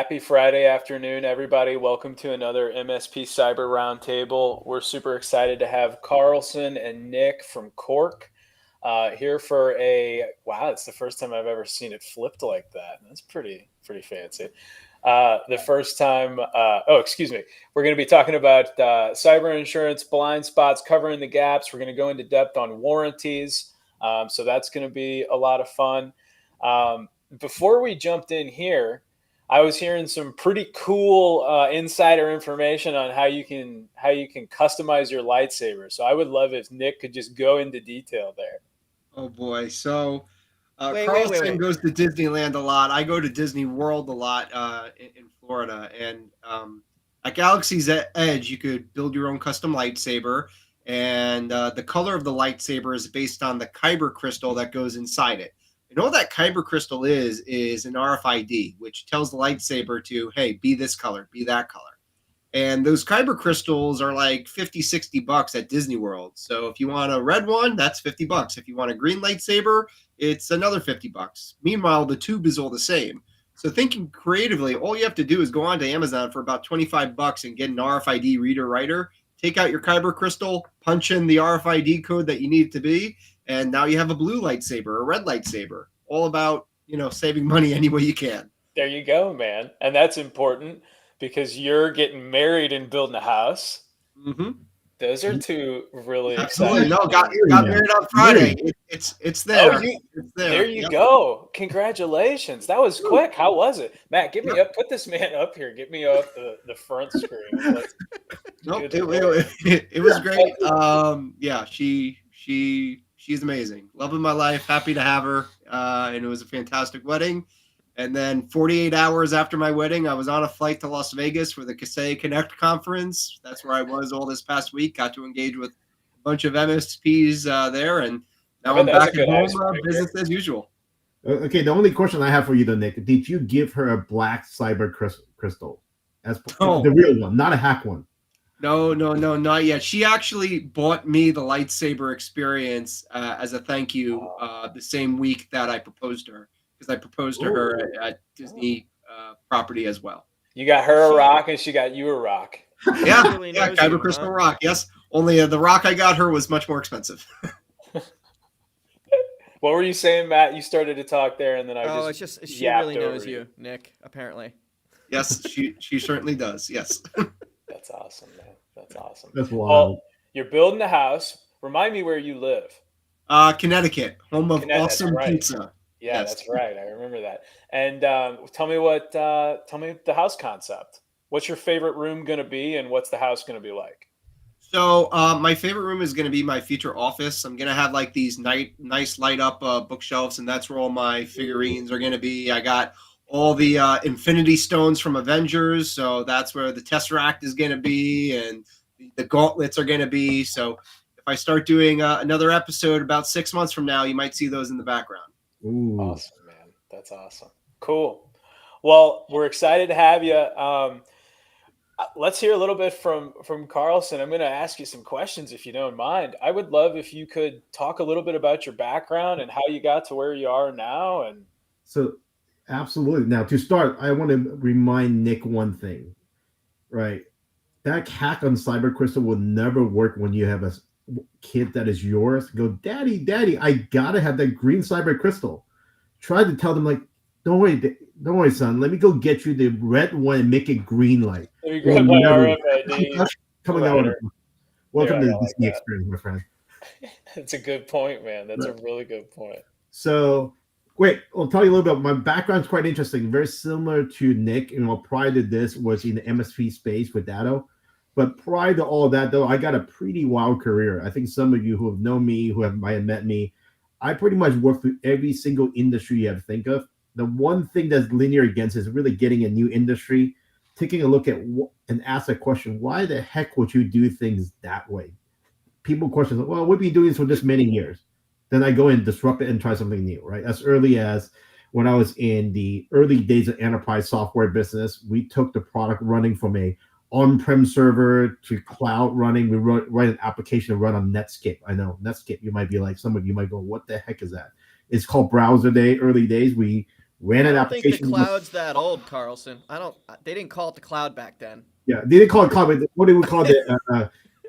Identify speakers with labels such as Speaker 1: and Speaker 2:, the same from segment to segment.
Speaker 1: Happy Friday afternoon, everybody. Welcome to another MSP Cyber Roundtable. We're super excited to have Carlson and Nick from Cork here for wow, it's the first time I've ever seen it flipped like that. That's pretty fancy. The first time, excuse me. We're going to be talking about cyber insurance, blind spots, covering the gaps. We're going to go into depth on warranties. So that's going to be a lot of fun. Before we jumped in here, I was hearing some pretty cool insider information on how you can customize your lightsaber. So I would love if Nick could just go into detail there.
Speaker 2: Oh boy! So
Speaker 3: Wait.
Speaker 2: Carlson goes to Disneyland a lot. I go to Disney World a lot in Florida, and at Galaxy's Edge, you could build your own custom lightsaber, and the color of the lightsaber is based on the kyber crystal that goes inside it. And all that kyber crystal is an RFID, which tells the lightsaber to, hey, be this color, be that color. And those kyber crystals are like $50-$60 at Disney World. So if you want a red one, that's $50. If you want a green lightsaber, it's another $50. Meanwhile, the tube is all the same. So thinking creatively, all you have to do is go onto Amazon for about $25 and get an RFID reader writer. Take out your kyber crystal, punch in the RFID code that you need it to be, and now you have a blue lightsaber, a red lightsaber. All about, saving money any way you can.
Speaker 1: There you go, man. And that's important because you're getting married and building a house.
Speaker 2: Mm-hmm.
Speaker 1: Those are two really
Speaker 2: Absolutely.
Speaker 1: exciting.
Speaker 2: No, got married on Friday. It's there. It's there.
Speaker 1: There you go. Congratulations. That was quick. How was it? Matt, get me up. Put this man up here. Get me up the front screen.
Speaker 2: It was great. She's amazing. Loving my life. Happy to have her. And it was a fantastic wedding. And then 48 hours after my wedding, I was on a flight to Las Vegas for the Kasei Connect conference. That's where I was all this past week. Got to engage with a bunch of MSPs there. And now I'm back at home, business as usual.
Speaker 4: Okay, the only question I have for you, though, Nick, did you give her a black cyber crystal? The real one, not a hack one.
Speaker 2: No, not yet. She actually bought me the lightsaber experience as a thank you the same week that I proposed to her, because I proposed to her at Disney property as well.
Speaker 1: You got her a rock and she got you a rock.
Speaker 2: Yeah, kyber crystal rock. Yes, only the rock I got her was much more expensive.
Speaker 1: What were you saying, Matt? You started to talk there, and then
Speaker 3: she really knows you, Nick. Apparently.
Speaker 2: Yes, she certainly does. Yes.
Speaker 1: That's awesome, man. That's awesome.
Speaker 4: That's wild.
Speaker 1: Well, you're building a house. Remind me where you live.
Speaker 2: Connecticut, home of awesome pizza.
Speaker 1: Yeah, yes. That's right. I remember that. And tell me the house concept. What's your favorite room going to be, and what's the house going to be like?
Speaker 2: So my favorite room is going to be my future office. I'm going to have like these nice light up bookshelves, and that's where all my figurines are going to be. I got all the Infinity Stones from Avengers, so that's where the Tesseract is going to be, and the gauntlets are going to be. So if I start doing another episode about 6 months from now, you might see those in the background.
Speaker 4: Ooh.
Speaker 1: Awesome, man. That's awesome. Cool. Well, we're excited to have you. Let's hear a little bit from Carlson. I'm going to ask you some questions if you don't mind. I would love if you could talk a little bit about your background and how you got to where you are now. And
Speaker 4: so, absolutely. Now, to start, I want to remind Nick one thing, right? That hack on Cyber Crystal will never work when you have a kid that is yours. Go, Daddy, I gotta have that green Cyber Crystal. Try to tell them, like, don't worry, son. Let me go get you the red one and make it green light.
Speaker 1: Coming out.
Speaker 4: Welcome to the Disney experience, my friend.
Speaker 1: That's a good point, man. That's a really good point.
Speaker 4: So, wait, I'll tell you a little bit. My background's quite interesting. Very similar to Nick. Prior to this was in the MSP space with Datto. But prior to all of that, though, I got a pretty wild career. I think some of you who have known me, might have met me, I pretty much worked through every single industry you have to think of. The one thing that's linear against is really getting a new industry, taking a look at and ask a question, why the heck would you do things that way? People question, well, we've been doing this for this many years. Then I go and disrupt it and try something new, right? As early as when I was in the early days of enterprise software business, we took the product running from a on-prem server to cloud running. We write an application to run on Netscape. I know Netscape, you might be like, some of you might go, what the heck is that? It's called Browser Day. Early days, we ran an
Speaker 3: I don't think
Speaker 4: application.
Speaker 3: the cloud's that old, Carlson. They didn't call it the cloud back then.
Speaker 4: Yeah, they didn't call it cloud. But what do we call it?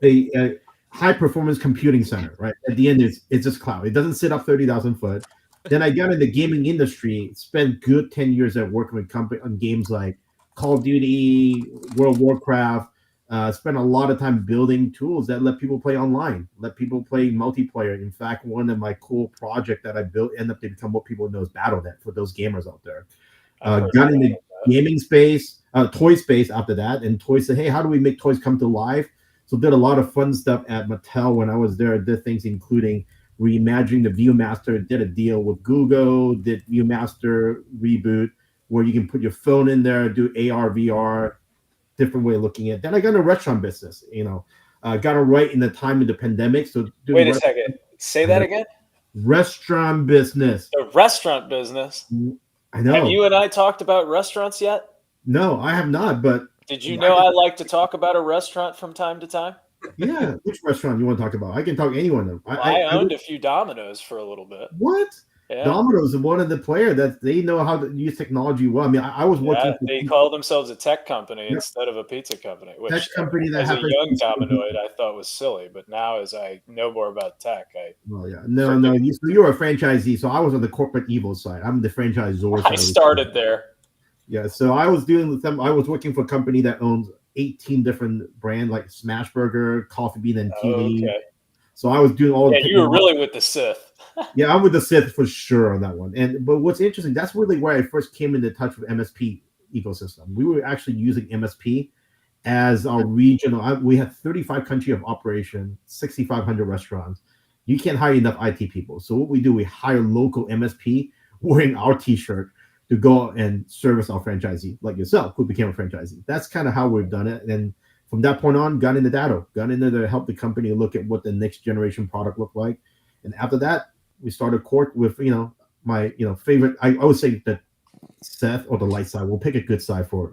Speaker 4: The high performance computing center, right? At the end, it's just cloud. It doesn't sit up 30,000 foot. Then I got in the gaming industry, spent good 10 years at working with company on games like Call of Duty, World of Warcraft. Spent a lot of time building tools that let people play online, let people play multiplayer. In fact, one of my cool projects that I built ended up to become what people know as BattleNet for those gamers out there. Got in the gaming space, toy space after that, and toys said, hey, how do we make toys come to life? So did a lot of fun stuff at Mattel when I was there. Did things including reimagining the ViewMaster, did a deal with Google, did ViewMaster reboot, where you can put your phone in there, do AR, VR, different way of looking at it. Then I got in the restaurant business, got it right in the time of the pandemic. So
Speaker 1: wait a second, say that again.
Speaker 4: Restaurant business.
Speaker 1: The restaurant business.
Speaker 4: I know.
Speaker 1: Have you and I talked about restaurants yet?
Speaker 4: No, I have not. But
Speaker 1: did you know I like to talk about a restaurant from time to time?
Speaker 4: Yeah, which restaurant you want to talk about? I can talk anyone.
Speaker 1: I owned a few Domino's for a little bit.
Speaker 4: What? Yeah. Domino's is one of the players that they know how to use technology well. I mean, I was working.
Speaker 1: They call themselves a tech company instead of a pizza company. Which,
Speaker 4: tech company that
Speaker 1: as a young Dominoid, I thought was silly, but now as I know more about tech,
Speaker 4: no. You're a franchisee, so I was on the corporate evil side. I'm the franchisor.
Speaker 1: I started there.
Speaker 4: Yeah, so I was I was working for a company that owns 18 different brands like Smashburger, Coffee Bean, and TV. Okay. So I was doing all.
Speaker 1: Yeah, you were really with the Sith.
Speaker 4: Yeah, I'm with the Sith for sure on that one. But what's interesting, that's really where I first came into touch with MSP ecosystem. We were actually using MSP as our regional. We have 35 country of operation, 6,500 restaurants. You can't hire enough IT people. So what we do, we hire local MSP wearing our T-shirt to go and service our franchisee, like yourself, who became a franchisee. That's kind of how we've done it. And from that point on, got into Datto, got into to help the company look at what the next generation product looked like. And after that, we started Cork with, my, favorite, I would say that Seth or the light side. We'll pick a good side for,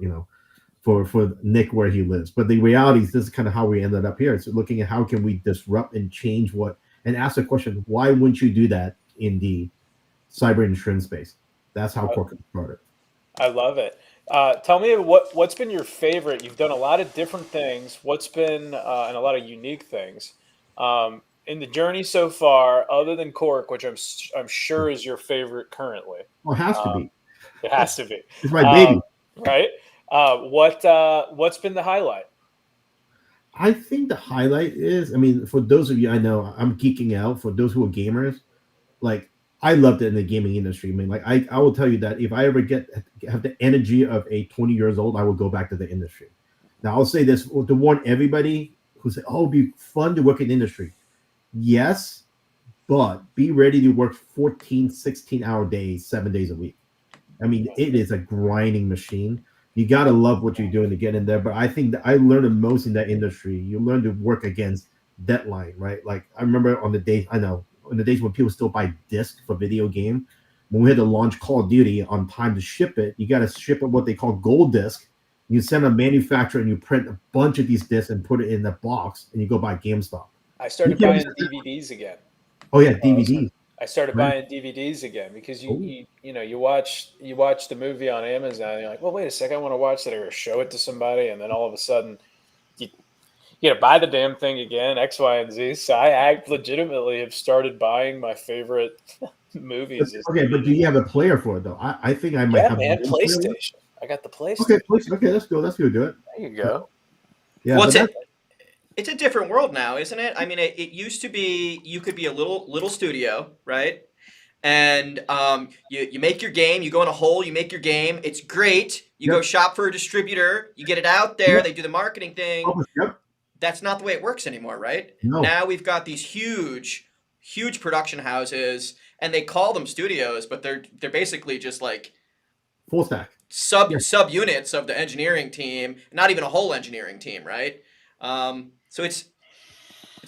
Speaker 4: for Nick where he lives. But the reality is this is kind of how we ended up here. So looking at how can we disrupt and change and ask the question, why wouldn't you do that in the cyber insurance space? That's how Cork started.
Speaker 1: I love it. Tell me what's been your favorite. You've done a lot of different things. What's been and a lot of unique things in the journey so far, other than Cork, which I'm sure is your favorite currently.
Speaker 4: Well, it has to be.
Speaker 1: It has to be.
Speaker 4: It's my baby,
Speaker 1: right? What's been the highlight?
Speaker 4: I think the highlight is, for those of you, I know I'm geeking out. For those who are gamers, I loved it in the gaming industry. I will tell you that if I ever have the energy of a 20 years old, I will go back to the industry. Now, I'll say this to warn everybody who say, oh, it'd be fun to work in the industry. Yes, but be ready to work 14, 16-hour days, 7 days a week. It is a grinding machine. You got to love what you're doing to get in there. But I think that I learned the most in that industry. You learn to work against deadline, right? Like I remember on the days when people still buy discs for video game, when we had to launch Call of Duty on time to ship it, you got to ship it what they call gold disc. You send a manufacturer and you print a bunch of these discs and put it in the box, and you go buy GameStop.
Speaker 1: I started buying DVDs again.
Speaker 4: Oh yeah, DVDs.
Speaker 1: I started buying DVDs again because you watch the movie on Amazon and you're like, well, wait a second, I want to watch that, or show it to somebody, and then all of a sudden you got to buy the damn thing again, X, Y, and Z. So I legitimately have started buying my favorite movies.
Speaker 4: Okay, but do you have a player for it though? I think I might have.
Speaker 1: Yeah, man, PlayStation. I got the PlayStation.
Speaker 4: Okay, let's go. Let's go do it.
Speaker 1: There you go.
Speaker 2: Yeah. Well, it's a different world now, isn't it? It used to be you could be a little studio, right? And you make your game, you go in a hole, you make your game. It's great. You go shop for a distributor, you get it out there, they do the marketing thing. That's not the way it works anymore, right?
Speaker 4: No.
Speaker 2: Now we've got these huge production houses, and they call them studios, but they're basically just like
Speaker 4: full stack
Speaker 2: sub units of the engineering team, not even a whole engineering team, right? So it's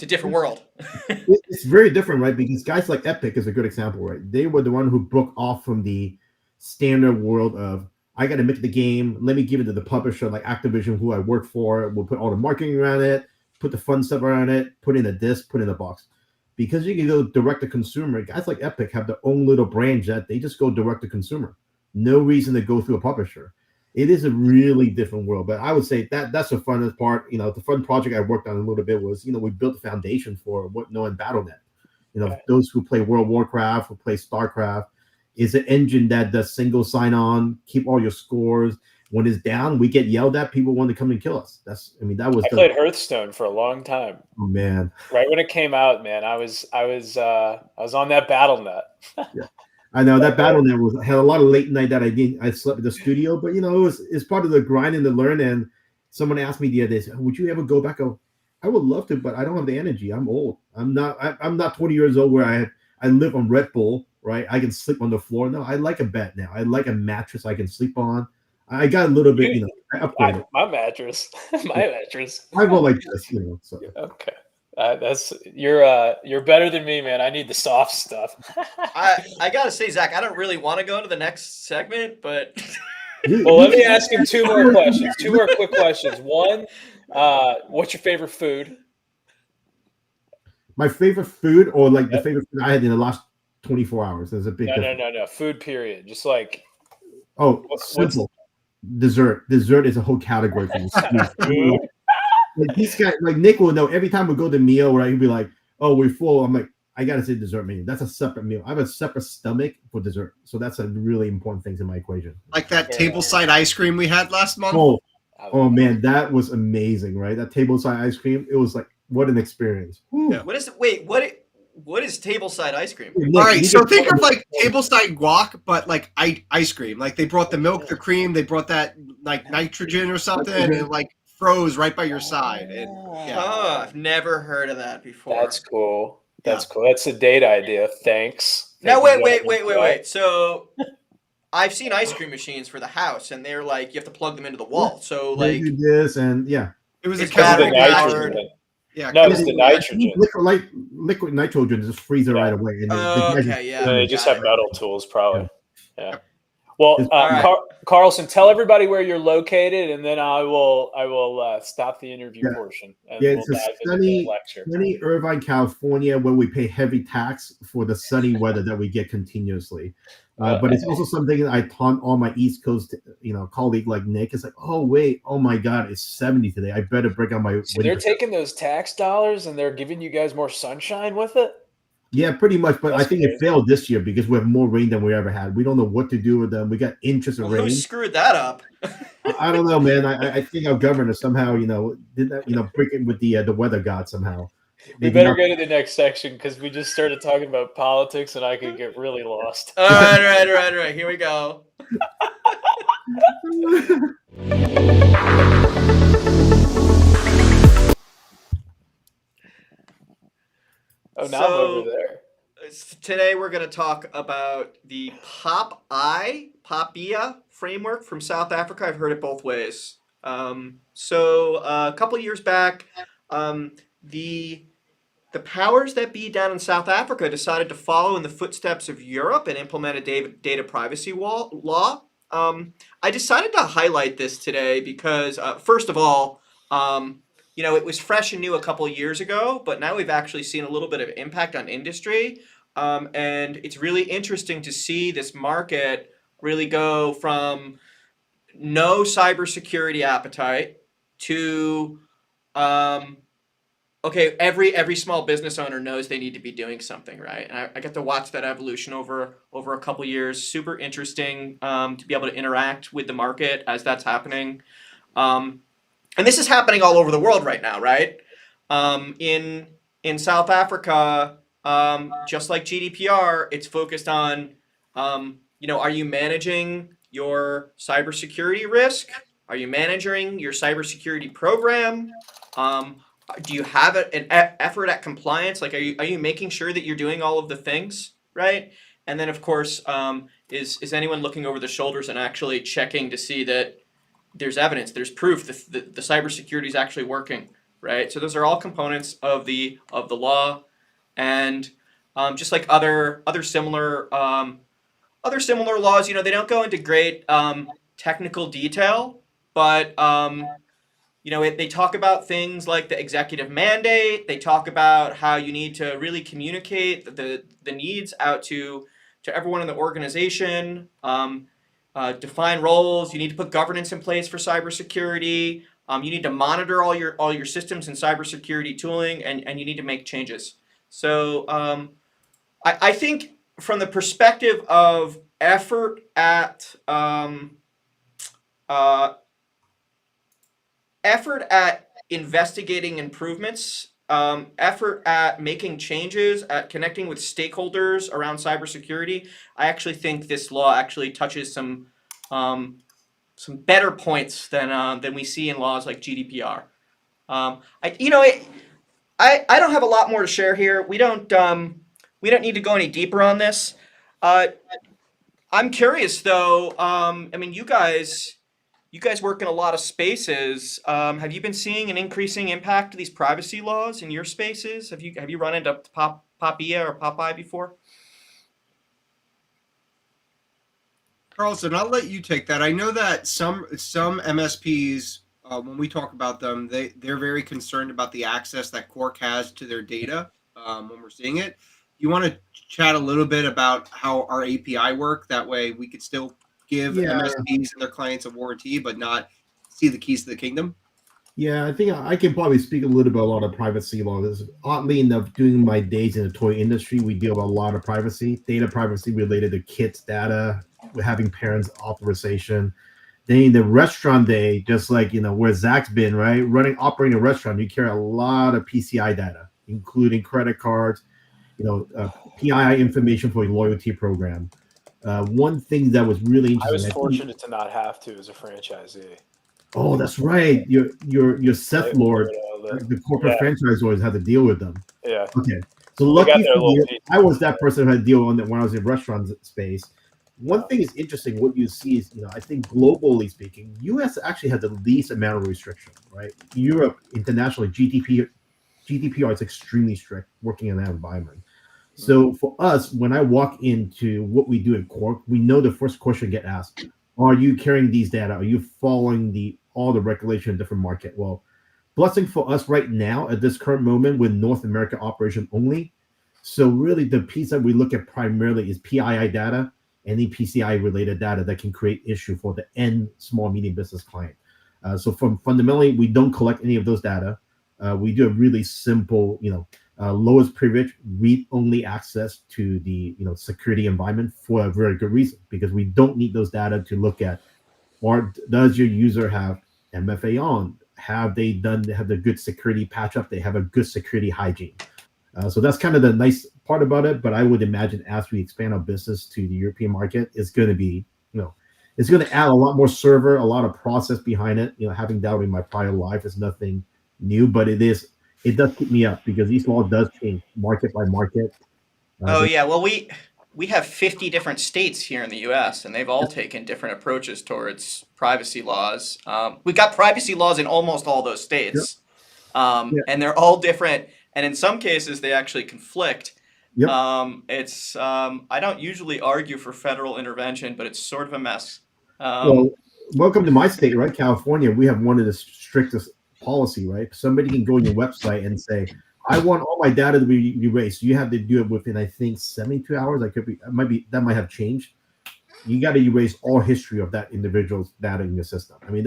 Speaker 2: a different world.
Speaker 4: It's very different, right? Because guys like Epic is a good example, right? They were the one who broke off from the standard world of, I got to make the game. Let me give it to the publisher like Activision, who I work for. We'll put all the marketing around it, put the fun stuff around it, put in a disc, put in a box. Because you can go direct to consumer, guys like Epic have their own little branch that they just go direct to consumer. no reason to go through a publisher. It is a really different world, but I would say that's the funnest part. The fun project I worked on a little bit was, we built the foundation for what knowing BattleNet.
Speaker 1: Okay.
Speaker 4: Those who play World of Warcraft, who play StarCraft, is an engine that does single sign-on, keep all your scores. When it's down, we get yelled at. People want to come and kill us. I
Speaker 1: played Hearthstone for a long time.
Speaker 4: Oh man!
Speaker 1: Right when it came out, man, I was on that BattleNet.
Speaker 4: Yeah. I know that BattleNet had a lot of late night that I slept in the studio, but it's part of the grind and the learn. And someone asked me the other day, would you ever go back? I would love to, but I don't have the energy. I'm old. I'm not 20 years old where I live on Red Bull, right? I can sleep on the floor. No, I like a bed now. I like a mattress I can sleep on. I got a little bit, I upgraded.
Speaker 1: My mattress. Mattress.
Speaker 4: I go like this, so.
Speaker 1: Okay. You're better than me, man. I need the soft stuff.
Speaker 3: I gotta say, Zach, I don't really want to go into the next segment, but
Speaker 1: well, let me ask him two more questions. Two more quick questions. One, what's your favorite food?
Speaker 4: My favorite food, or like the favorite food I had in the last 24 hours. There's a big difference.
Speaker 1: No. Food, period. Just like
Speaker 4: simple. Dessert. Dessert is a whole category for me. Like these guys, like Nick will know every time we go to meal, right? He'll be like, "Oh, we're full." I'm like, "I gotta say dessert menu. That's a separate meal. I have a separate stomach for dessert, so that's a really important thing in my equation."
Speaker 2: Like that tableside ice cream we had last month.
Speaker 4: Oh man, that was amazing, right? That tableside ice cream. It was like, what an experience.
Speaker 2: Yeah.
Speaker 3: What is it? Wait, what is tableside ice cream?
Speaker 2: All right, so think of like tableside guac, but like ice cream. Like they brought the milk, the cream, they brought that like nitrogen or something, and it like froze right by your side. And
Speaker 3: Oh, I've never heard of that before.
Speaker 1: That's cool. That's cool. That's a date idea. Thanks.
Speaker 3: Now wait. So I've seen ice cream machines for the house, and they're like you have to plug them into the wall. So like
Speaker 4: do this and
Speaker 2: it was a
Speaker 1: the nitrogen.
Speaker 2: Yeah,
Speaker 1: no, it's the nitrogen.
Speaker 4: Liquid nitrogen just freeze it right away. And
Speaker 1: they just have metal tools, probably. Yeah. Well,
Speaker 3: right.
Speaker 1: Carlson, tell everybody where you're located, and then I will stop the interview portion. And
Speaker 4: it's a sunny Irvine, California, where we pay heavy tax for the sunny weather that we get continuously. But it's also something I taunt all my East Coast, colleague like Nick. It's like, oh my God, it's 70 today. I better break out my.
Speaker 1: So they're taking those tax dollars and they're giving you guys more sunshine with it.
Speaker 4: Yeah, pretty much. But I think it failed this year because we have more rain than we ever had. We don't know what to do with them. We got inches of rain.
Speaker 3: Who screwed that up?
Speaker 4: I don't know, man. I think our governor somehow, did that, break it with the weather god somehow.
Speaker 1: We better go to the next section because we just started talking about politics and I could get really lost.
Speaker 3: All right. Here we go.
Speaker 1: Oh, now I'm over there.
Speaker 3: Today we're going to talk about the POPIA framework from South Africa. I've heard it both ways. So a couple of years back, the powers that be down in South Africa decided to follow in the footsteps of Europe and implement a data privacy law. I decided to highlight this today because, first of all, it was fresh and new a couple of years ago, but now we've actually seen a little bit of impact on industry. And it's really interesting to see this market really go from no cybersecurity appetite to every small business owner knows they need to be doing something, right? And I get to watch that evolution over a couple of years. Super interesting to be able to interact with the market as that's happening. And this is happening all over the world right now, right? In South Africa, just like GDPR, it's focused on, are you managing your cybersecurity risk? Are you managing your cybersecurity program? Do you have an effort at compliance? Like, are you making sure that you're doing all of the things, right? And then, of course, is anyone looking over the shoulders and actually checking to see that there's evidence, there's proof that the cybersecurity is actually working, right? So those are all components of the law, and just like other similar laws, they don't go into great technical detail, but they talk about things like the executive mandate. They talk about how you need to really communicate the needs out to everyone in the organization. define roles. You need to put governance in place for cybersecurity. You need to monitor all your systems and cybersecurity tooling, and you need to make changes. So I think from the perspective of effort uh, at investigating improvements, effort at making changes, at connecting with stakeholders around cybersecurity, I actually think this law actually touches some better points than we see in laws like GDPR. I don't have a lot more to share here. We don't need to go any deeper on this. Uh, I'm curious though. I mean, you guys work in a lot of spaces. Have you been seeing an increasing impact of these privacy laws in your spaces? Have you run into Popia or Popeye before?
Speaker 2: Carlson, I'll let you take that. I know that some MSPs, when we talk about them, they're very concerned about the access that Cork has to their data when we're seeing it. You want to chat a little bit about how our API work? That way, we could still give MSPs and their clients a warranty, but not see the keys to the kingdom.
Speaker 4: Yeah, I think I can probably speak a little bit about a privacy law. Oddly enough, during my days in the toy industry, we deal with a lot of data privacy related to kids' data, having parents' authorization. Then in the restaurant day, just like where Zach's been, right, operating a restaurant, you carry a lot of PCI data, including credit cards, PII information for your loyalty program. One thing that was really interesting.
Speaker 1: I was fortunate to not have to as a franchisee.
Speaker 4: Oh, that's right. Your Seth Lord, the corporate franchise always had to deal with them.
Speaker 1: Yeah.
Speaker 4: Okay. So lucky for you, I was that person who had to deal with it when I was in restaurant space. One thing is interesting. What you see is, I think globally speaking, U.S. actually has the least amount of restriction, right? Europe, internationally, GDPR is extremely strict working in that environment. So for us, when I walk into what we do at Cork, we know the first question get asked: are you carrying these data? Are you following all the regulation in different market? Well, blessing for us right now at this current moment with North America operation only. So really the piece that we look at primarily is PII data, any PCI related data that can create issue for the end small medium business client. So fundamentally, we don't collect any of those data. We do a really simple, lowest privilege, read-only access to the security environment for a very good reason, because we don't need those data to look at, or does your user have MFA on? Have the good security patch up? They have a good security hygiene. So that's kind of the nice part about it. But I would imagine as we expand our business to the European market, it's going to be, it's going to add a lot more server, a lot of process behind it. Having that in my prior life is nothing new, but it does keep me up because these laws does change market by market.
Speaker 3: Well, we have 50 different states here in the U.S. and they've all taken different approaches towards privacy laws. We've got privacy laws in almost all those states, and they're all different. And in some cases, they actually conflict.
Speaker 4: Yep.
Speaker 3: I don't usually argue for federal intervention, but it's sort of a mess.
Speaker 4: Well, welcome to my state, right? California. We have one of the strictest policy, right? Somebody can go on your website and say, I want all my data to be erased. You have to do it within, I think, 72 hours. That might have changed. You got to erase all history of that individual's data in your system. I mean,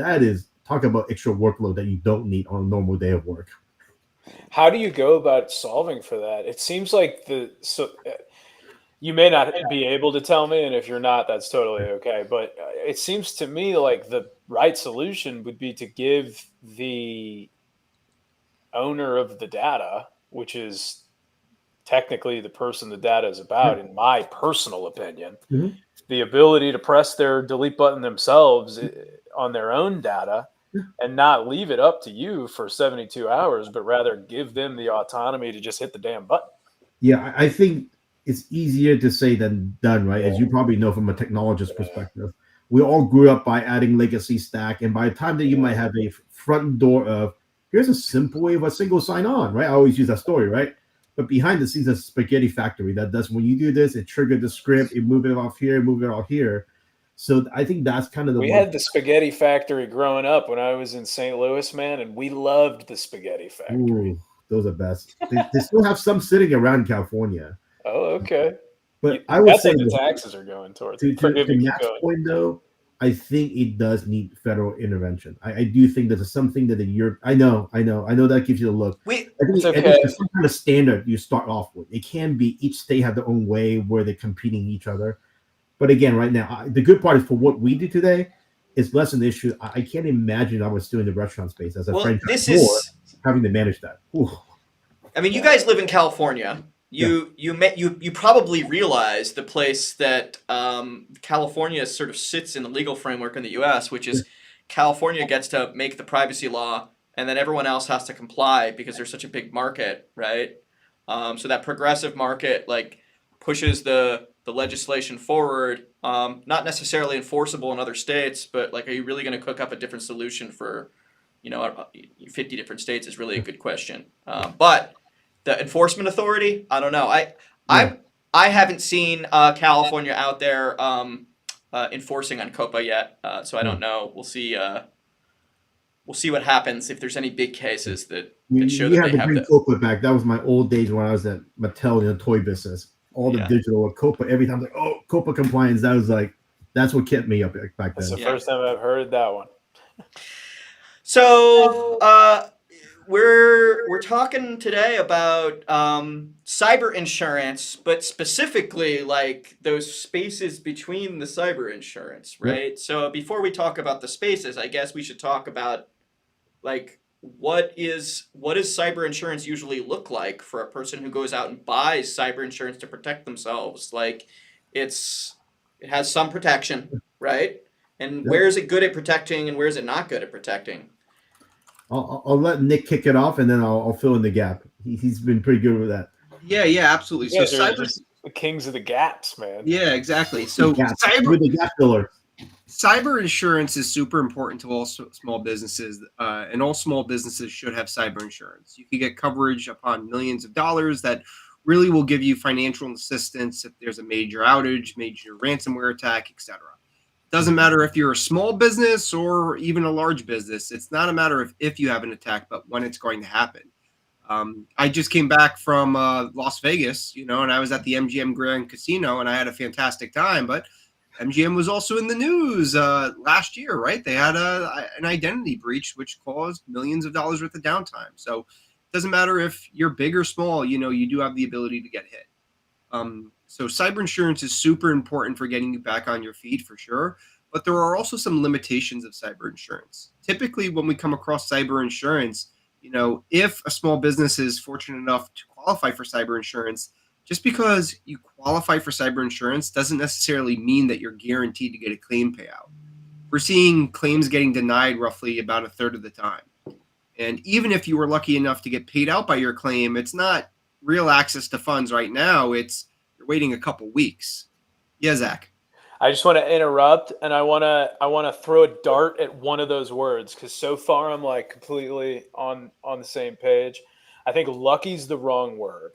Speaker 4: talk about extra workload that you don't need on a normal day of work.
Speaker 1: How do you go about solving for that? It seems like you may not be able to tell me, and if you're not, that's totally okay. But it seems to me like the right solution would be to give the owner of the data, which is technically the person the data is about, in my personal opinion, the ability to press their delete button themselves on their own data and not leave it up to you for 72 hours, but rather give them the autonomy to just hit the damn button.
Speaker 4: Yeah, I think it's easier to say than done, right? As you probably know from a technologist perspective. We all grew up by adding legacy stack, and by the time that you might have a front door of, here's a simple way of a single sign-on, right? I always use that story, right? But behind the scenes, a spaghetti factory that does, when you do this, it triggered the script, it move it off here, move it off here. So I think that's kind of
Speaker 1: we had the spaghetti factory growing up when I was in St. Louis, man, and we loved the spaghetti factory.
Speaker 4: Ooh, those are best. They still have some sitting around California.
Speaker 1: Oh, okay.
Speaker 4: But I would say
Speaker 1: the taxes are going towards.
Speaker 4: to Matt's point, though, I think it does need federal intervention. I do think there's something that the Europe. I know that gives you a look.
Speaker 3: We
Speaker 4: I think
Speaker 1: It's
Speaker 4: at
Speaker 1: okay.
Speaker 4: least there's some kind of standard you start off with. It can be each state have their own way where they're competing each other. But again, right now, the good part is for what we do today, it's less an issue. I can't imagine I was still in the restaurant space as a
Speaker 3: well, this
Speaker 4: franchisor
Speaker 3: is.
Speaker 4: having to manage that. Ooh.
Speaker 3: I mean, you guys live in California. You probably realize the place that California sort of sits in the legal framework in the U.S., which is California gets to make the privacy law, and then everyone else has to comply because there's such a big market, right? So that progressive market like pushes the legislation forward. Not necessarily enforceable in other states, but like, are you really going to cook up a different solution for 50 different states is really a good question. But the enforcement authority, I don't know. I haven't seen California out there enforcing on COPA yet, so I don't know. We'll see. We'll see what happens if there's any big cases that show
Speaker 4: You
Speaker 3: that
Speaker 4: have
Speaker 3: they
Speaker 4: to
Speaker 3: have
Speaker 4: bring
Speaker 3: the.
Speaker 4: Copa back. That was my old days when I was at Mattel in the toy business. All the
Speaker 3: Yeah.
Speaker 4: digital Copa. Every time, like, oh, Copa compliance. That was like, that's what kept me up back
Speaker 1: That's
Speaker 4: then.
Speaker 1: the first time I've heard that one.
Speaker 3: So we're talking today about cyber insurance, but specifically like those spaces between the cyber insurance, right? So before we talk about the spaces, I guess we should talk about like what does cyber insurance usually look like for a person who goes out and buys cyber insurance to protect themselves? Like it has some protection, right? And where is it good at protecting and where is it not good at protecting?
Speaker 4: I'll let Nick kick it off, and then I'll fill in the gap. He's been pretty good with that.
Speaker 2: Yeah, absolutely.
Speaker 1: You
Speaker 2: So
Speaker 1: guys are
Speaker 2: cyber.
Speaker 1: just the kings of the gaps, man.
Speaker 2: Yeah, exactly. So
Speaker 4: With the gap filler.
Speaker 2: cyber insurance is super important to all small businesses, and all small businesses should have cyber insurance. You can get coverage upon millions of dollars that really will give you financial assistance if there's a major outage, major ransomware attack, etc. Doesn't matter if you're a small business or even a large business. It's not a matter of if you have an attack, but when it's going to happen. I just came back from Las Vegas, and I was at the MGM Grand Casino, and I had a fantastic time. But MGM was also in the news last year, right? They had an identity breach, which caused millions of dollars worth of downtime. So it doesn't matter if you're big or small, you do have the ability to get hit. So cyber insurance is super important for getting you back on your feet for sure. But there are also some limitations of cyber insurance. Typically, when we come across cyber insurance, if a small business is fortunate enough to qualify for cyber insurance, just because you qualify for cyber insurance doesn't necessarily mean that you're guaranteed to get a claim payout. We're seeing claims getting denied roughly about a third of the time. And even if you were lucky enough to get paid out by your claim, it's not real access to funds right now. You're waiting a couple weeks. Yeah, Zach.
Speaker 1: I just want to interrupt, and I want to throw a dart at one of those words because so far I'm like completely on the same page. I think lucky's the wrong word.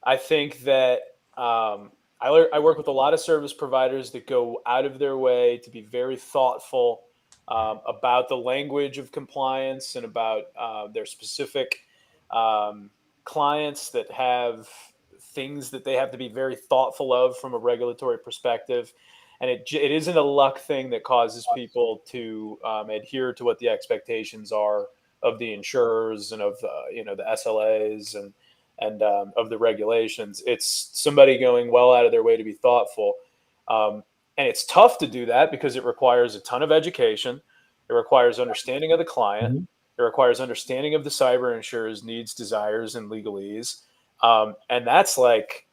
Speaker 1: I think that I work with a lot of service providers that go out of their way to be very thoughtful about the language of compliance and about their specific clients that have things that they have to be very thoughtful of from a regulatory perspective. And it isn't a luck thing that causes people to adhere to what the expectations are of the insurers and of the SLAs and of the regulations. It's somebody going well out of their way to be thoughtful. And it's tough to do that because it requires a ton of education. It requires understanding of the client.
Speaker 4: Mm-hmm.
Speaker 1: It requires understanding of the cyber insurer's needs, desires, and legalese. And that's like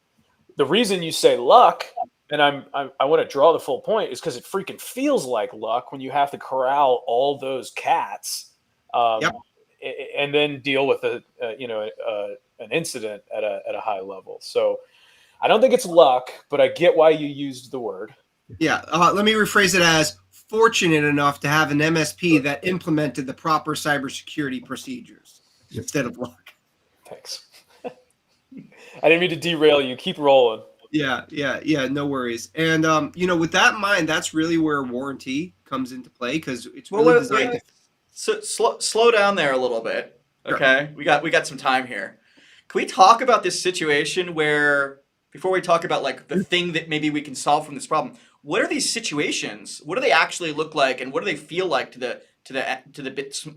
Speaker 1: the reason you say luck. And I want to draw the full point is because it freaking feels like luck when you have to corral all those cats, and then deal with an incident at a high level. So I don't think it's luck, but I get why you used the word.
Speaker 2: Yeah, let me rephrase it as fortunate enough to have an MSP that implemented the proper cybersecurity procedures instead of luck.
Speaker 1: Thanks. I didn't mean to derail you. Keep rolling.
Speaker 2: Yeah, no worries. And with that in mind, that's really where warranty comes into play because it's really designed to.
Speaker 3: So slow down there a little bit. Okay, sure. we got some time here. Can we talk about this situation where before we talk about like the thing that maybe we can solve from this problem, what are these situations? What do they actually look like, and what do they feel like to the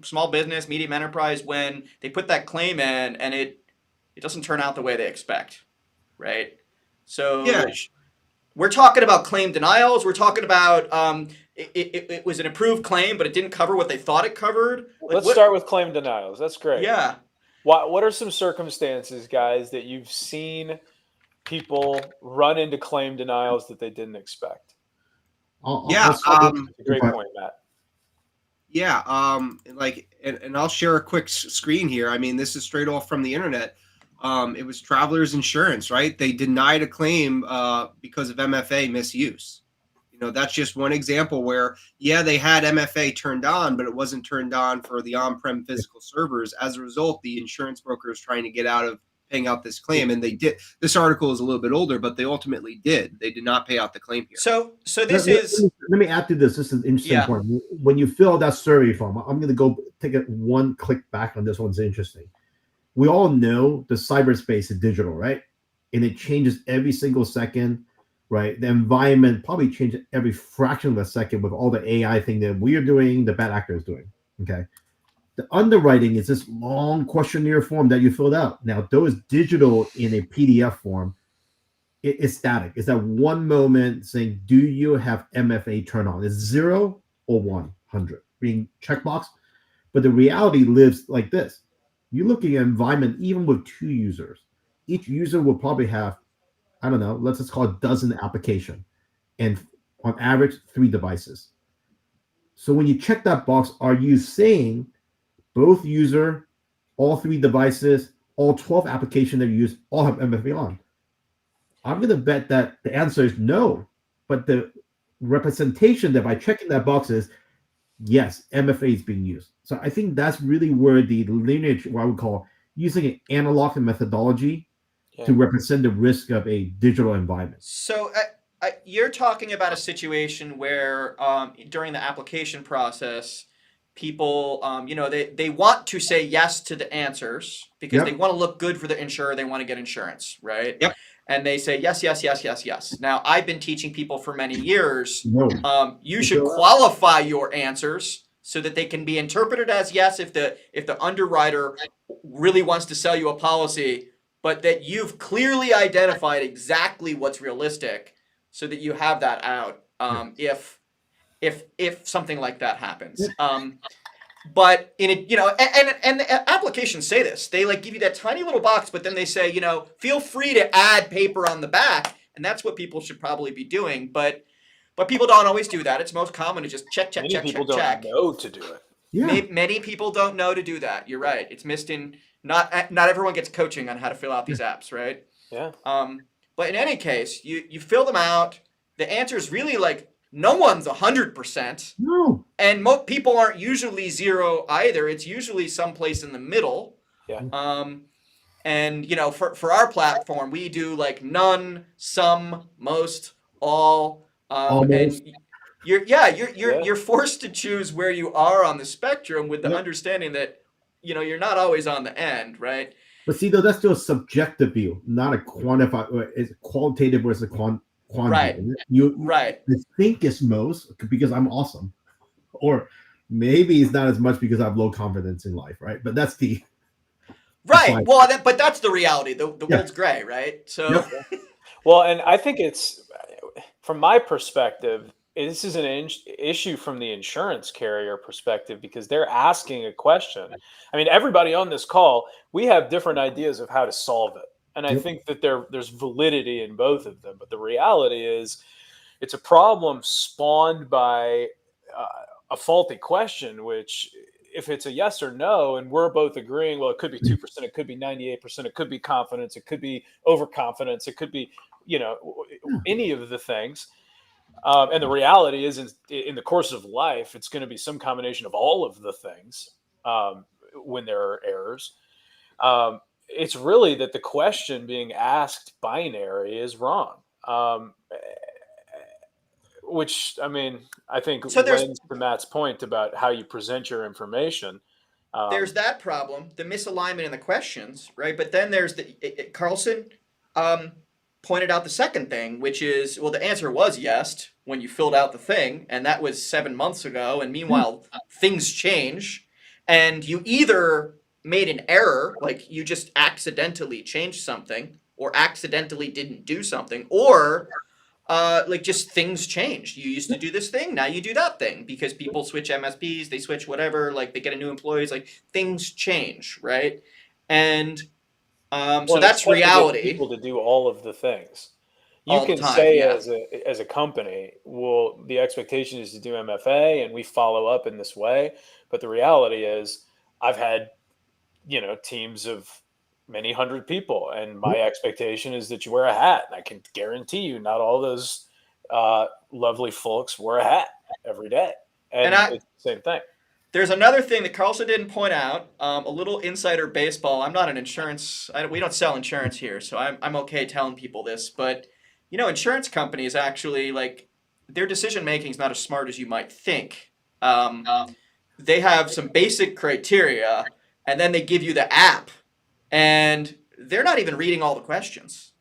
Speaker 3: small business, medium enterprise when they put that claim in and it doesn't turn out the way they expect, right? So
Speaker 2: Yeah,
Speaker 3: we're talking about claim denials. We're talking about it was an approved claim, but it didn't cover what they thought it covered. Like
Speaker 1: Let's
Speaker 3: what?
Speaker 1: start with claim denials. That's great.
Speaker 3: Yeah.
Speaker 1: What are some circumstances, guys, that you've seen people run into claim denials that they didn't expect?
Speaker 2: yeah.
Speaker 1: That's a great point, Matt.
Speaker 2: Yeah, and I'll share a quick screen here. I mean, this is straight off from the internet. It was Travelers Insurance, right? They denied a claim because of MFA misuse. That's just one example where, yeah, they had MFA turned on, but it wasn't turned on for the on-prem physical servers. As a result, the insurance broker is trying to get out of paying out this claim, and they did. This article is a little bit older, but they ultimately did. They did not pay out the claim here.
Speaker 3: So this is.
Speaker 4: Let me add to this. This is an interesting point. When you fill out that survey form, I'm going to go take it one click back on this one's interesting. We all know the cyberspace is digital, right? And it changes every single second, right? The environment probably changes every fraction of a second with all the AI thing that we are doing, the bad actor is doing, okay? The underwriting is this long questionnaire form that you filled out. Now, though it's digital in a PDF form, it's static. It's that one moment saying, do you have MFA turned on? It's 0 or 100 being checkbox. But the reality lives like this. You're looking at environment, even with 2 users. Each user will probably have, I don't know, let's just call it a dozen application. And on average, 3 devices. So when you check that box, are you saying both user, all 3 devices, all 12 applications that you use, all have MFA on? I'm going to bet that the answer is no. But the representation that by checking that box is, yes, MFA is being used. So I think that's really where the lineage, what I would call using an analog methodology to represent the risk of a digital environment.
Speaker 3: So you're talking about a situation where during the application process, people, they want to say yes to the answers because they want to look good for the insurer. They want to get insurance, right?
Speaker 2: Yep.
Speaker 3: And they say yes, yes, yes, yes, yes. Now, I've been teaching people for many years. You should qualify your answers so that they can be interpreted as yes if the underwriter really wants to sell you a policy, but that you've clearly identified exactly what's realistic so that you have that out if something like that happens. But in it, and the applications say this. They like give you that tiny little box, but then they say, feel free to add paper on the back, and that's what people should probably be doing. But people don't always do that. It's most common to just check.
Speaker 1: Many people don't know to do it.
Speaker 4: Yeah.
Speaker 3: Many people don't know to do that. You're right. It's missed in. Not everyone gets coaching on how to fill out these apps, right?
Speaker 1: Yeah.
Speaker 3: But in any case, you fill them out. The answer is really like. No one's 100%.
Speaker 4: No.
Speaker 3: And most people aren't usually 0 either. It's usually someplace in the middle.
Speaker 1: Yeah.
Speaker 3: And for our platform, we do like none, some, most, all.
Speaker 4: Almost.
Speaker 3: And you're forced to choose where you are on the spectrum with the understanding that you're not always on the end, right?
Speaker 4: But see, though, that's still a subjective view, not a quantified. It's qualitative versus quantitative.
Speaker 3: Right.
Speaker 4: I think it's most because I'm awesome, or maybe it's not as much because I have low confidence in life, right? But that's the
Speaker 3: right. Well, but that's the reality. The world's gray, right? So.
Speaker 1: Well, and I think it's from my perspective. This is an issue from the insurance carrier perspective because they're asking a question. I mean, everybody on this call, we have different ideas of how to solve it. And I think that there's validity in both of them. But the reality is it's a problem spawned by a faulty question, which if it's a yes or no, and we're both agreeing, well, it could be 2%, it could be 98%, it could be confidence, it could be overconfidence, it could be, any of the things. And the reality is in the course of life, it's going to be some combination of all of the things when there are errors. It's really that the question being asked binary is wrong, which, I mean, I think lends to Matt's point about how you present your information.
Speaker 3: There's that problem, the misalignment in the questions, right? But then there's Carlson pointed out the second thing, which is, well, the answer was yes when you filled out the thing, and that was 7 months ago, and meanwhile things change, and you either made an error, like you just accidentally changed something or accidentally didn't do something, or like just things changed. You used to do this thing, now you do that thing because people switch MSPs, they switch whatever, like they get a new employees, like things change, right? And so
Speaker 1: Well,
Speaker 3: that's
Speaker 1: it's tough to get
Speaker 3: reality
Speaker 1: people to do all of the things. You
Speaker 3: all the
Speaker 1: can
Speaker 3: time.
Speaker 1: say
Speaker 3: Yeah.
Speaker 1: as a company, well, the expectation is to do MFA and we follow up in this way. But the reality is I've had, teams of many hundred people, and my expectation is that you wear a hat. And I can guarantee you not all those lovely folks wear a hat every day.
Speaker 3: And
Speaker 1: And it's the same thing.
Speaker 3: there's another thing that Carlson didn't point out, a little insider baseball. I'm not an insurance, we don't sell insurance here, so I'm okay telling people this. But, insurance companies actually, like, their decision making is not as smart as you might think. They have some basic criteria, and then they give you the app, and they're not even reading all the questions.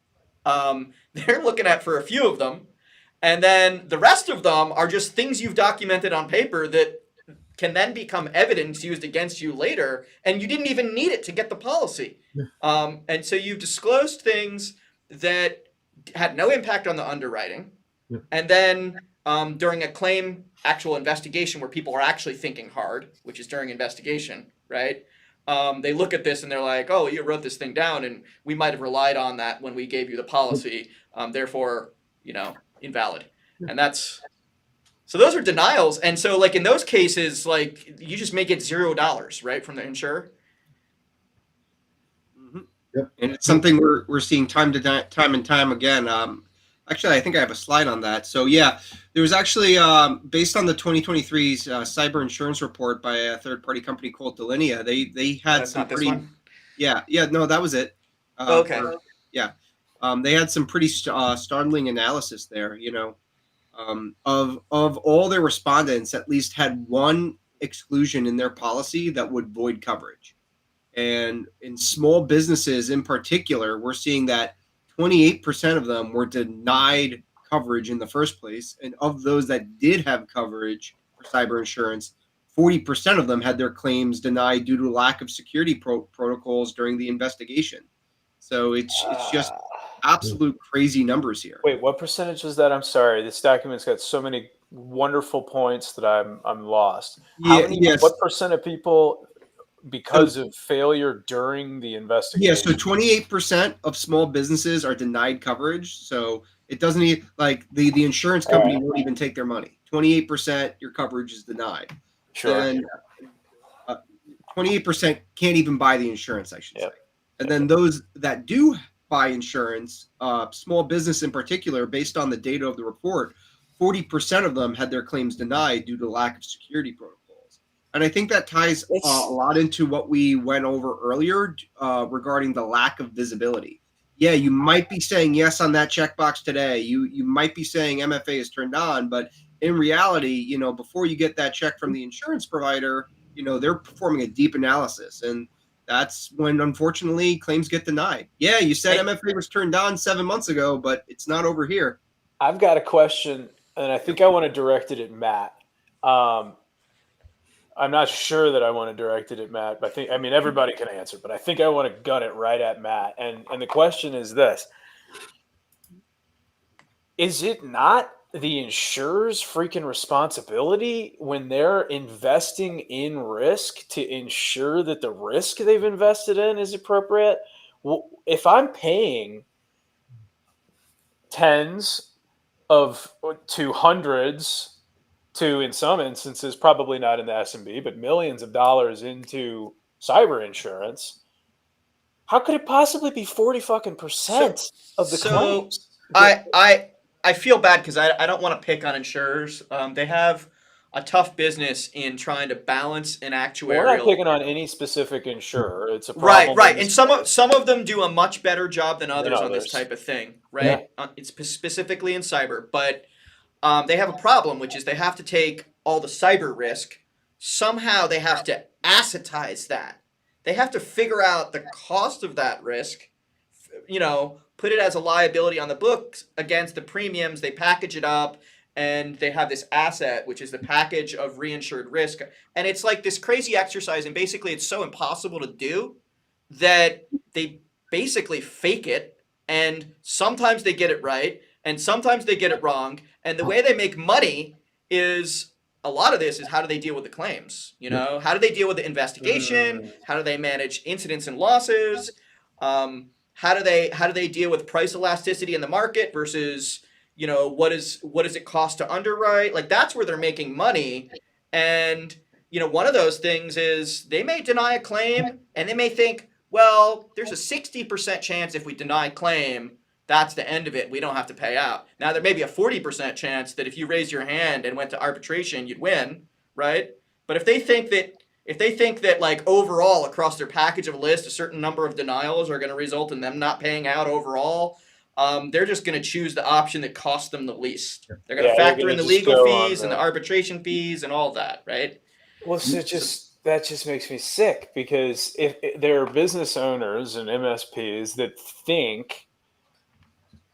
Speaker 3: They're looking at for a few of them, and then the rest of them are just things you've documented on paper that can then become evidence used against you later, and you didn't even need it to get the policy. And so you've disclosed things that had no impact on the underwriting, and then during a claim actual investigation where people are actually thinking hard, which is during investigation, right? They look at this and they're like, oh, you wrote this thing down, and we might have relied on that when we gave you the policy, therefore, invalid. And that's... So those are denials, and so like in those cases, like you just make it $0, right, from the insurer.
Speaker 2: Mm-hmm. Yep. And it's something we're seeing time and time again. Actually, I think I have a slide on that. So yeah, there was actually based on the 2023's cyber insurance report by a third-party company called Delinea. They had
Speaker 3: That's
Speaker 2: some
Speaker 3: not this
Speaker 2: pretty.
Speaker 3: one?
Speaker 2: Yeah, no, that was it.
Speaker 3: Okay.
Speaker 2: They had some pretty startling analysis there. Of all their respondents, at least had one exclusion in their policy that would void coverage. And in small businesses in particular, we're seeing that 28% of them were denied coverage in the first place. And of those that did have coverage for cyber insurance, 40% of them had their claims denied due to lack of security protocols during the investigation. So it's just absolute crazy numbers here.
Speaker 1: Wait, what percentage was that? I'm sorry. This document's got so many wonderful points that I'm lost. What percent of people, because of failure during the investigation?
Speaker 2: Yeah, so 28% of small businesses are denied coverage. So it doesn't even, like, the insurance company won't even take their money. 28% your coverage is denied.
Speaker 1: Sure.
Speaker 2: And 28% can't even buy the insurance, I should say. And then those that do buy insurance, small business in particular, based on the data of the report, 40% of them had their claims denied due to lack of security protocols. And I think that ties a lot into what we went over earlier regarding the lack of visibility. Yeah, you might be saying yes on that checkbox today. You might be saying MFA is turned on, but in reality, before you get that check from the insurance provider, they're performing a deep analysis, and that's when, unfortunately, claims get denied. Yeah, you said MFA was turned on 7 months ago, but it's not over here.
Speaker 1: I've got a question, and I think I want to direct it at Matt. I'm not sure that I want to direct it at Matt, but everybody can answer, but I think I want to gun it right at Matt. And the question is this: is it not the insurer's freaking responsibility when they're investing in risk to ensure that the risk they've invested in is appropriate? Well, if I'm paying tens to hundreds to, in some instances, probably not in the SMB, but millions of dollars into cyber insurance, how could it possibly be 40% of the claims?
Speaker 3: I feel bad because I don't want to pick on insurers. They have a tough business in trying to balance an actuarial.
Speaker 1: We're not picking on any specific insurer. It's a problem.
Speaker 3: Right. And some of them do a much better job than others on this type of thing, right? Yeah. It's specifically in cyber, but they have a problem, which is they have to take all the cyber risk. Somehow they have to assetize that. They have to figure out the cost of that risk, put it as a liability on the books against the premiums. They package it up, and they have this asset, which is the package of reinsured risk. And it's like this crazy exercise, and basically it's so impossible to do that they basically fake it, and sometimes they get it right, and sometimes they get it wrong. And the way they make money is a lot of this is how do they deal with the claims? You know, how do they deal with the investigation? How do they manage incidents and losses? How do they deal with price elasticity in the market versus, you know, what does it cost to underwrite? Like that's where they're making money. And you know, one of those things is they may deny a claim and they may think, well, there's a 60% chance if we deny claim, that's the end of it. We don't have to pay out. Now there may be a 40% chance that if you raise your hand and went to arbitration, you'd win, right? But if they think that like overall across their package of list, a certain number of denials are going to result in them not paying out overall, they're just going to choose the option that costs them the least. They're going to factor in the legal fees and the arbitration fees and all that, right?
Speaker 1: Well, so that just makes me sick because if there are business owners and MSPs that think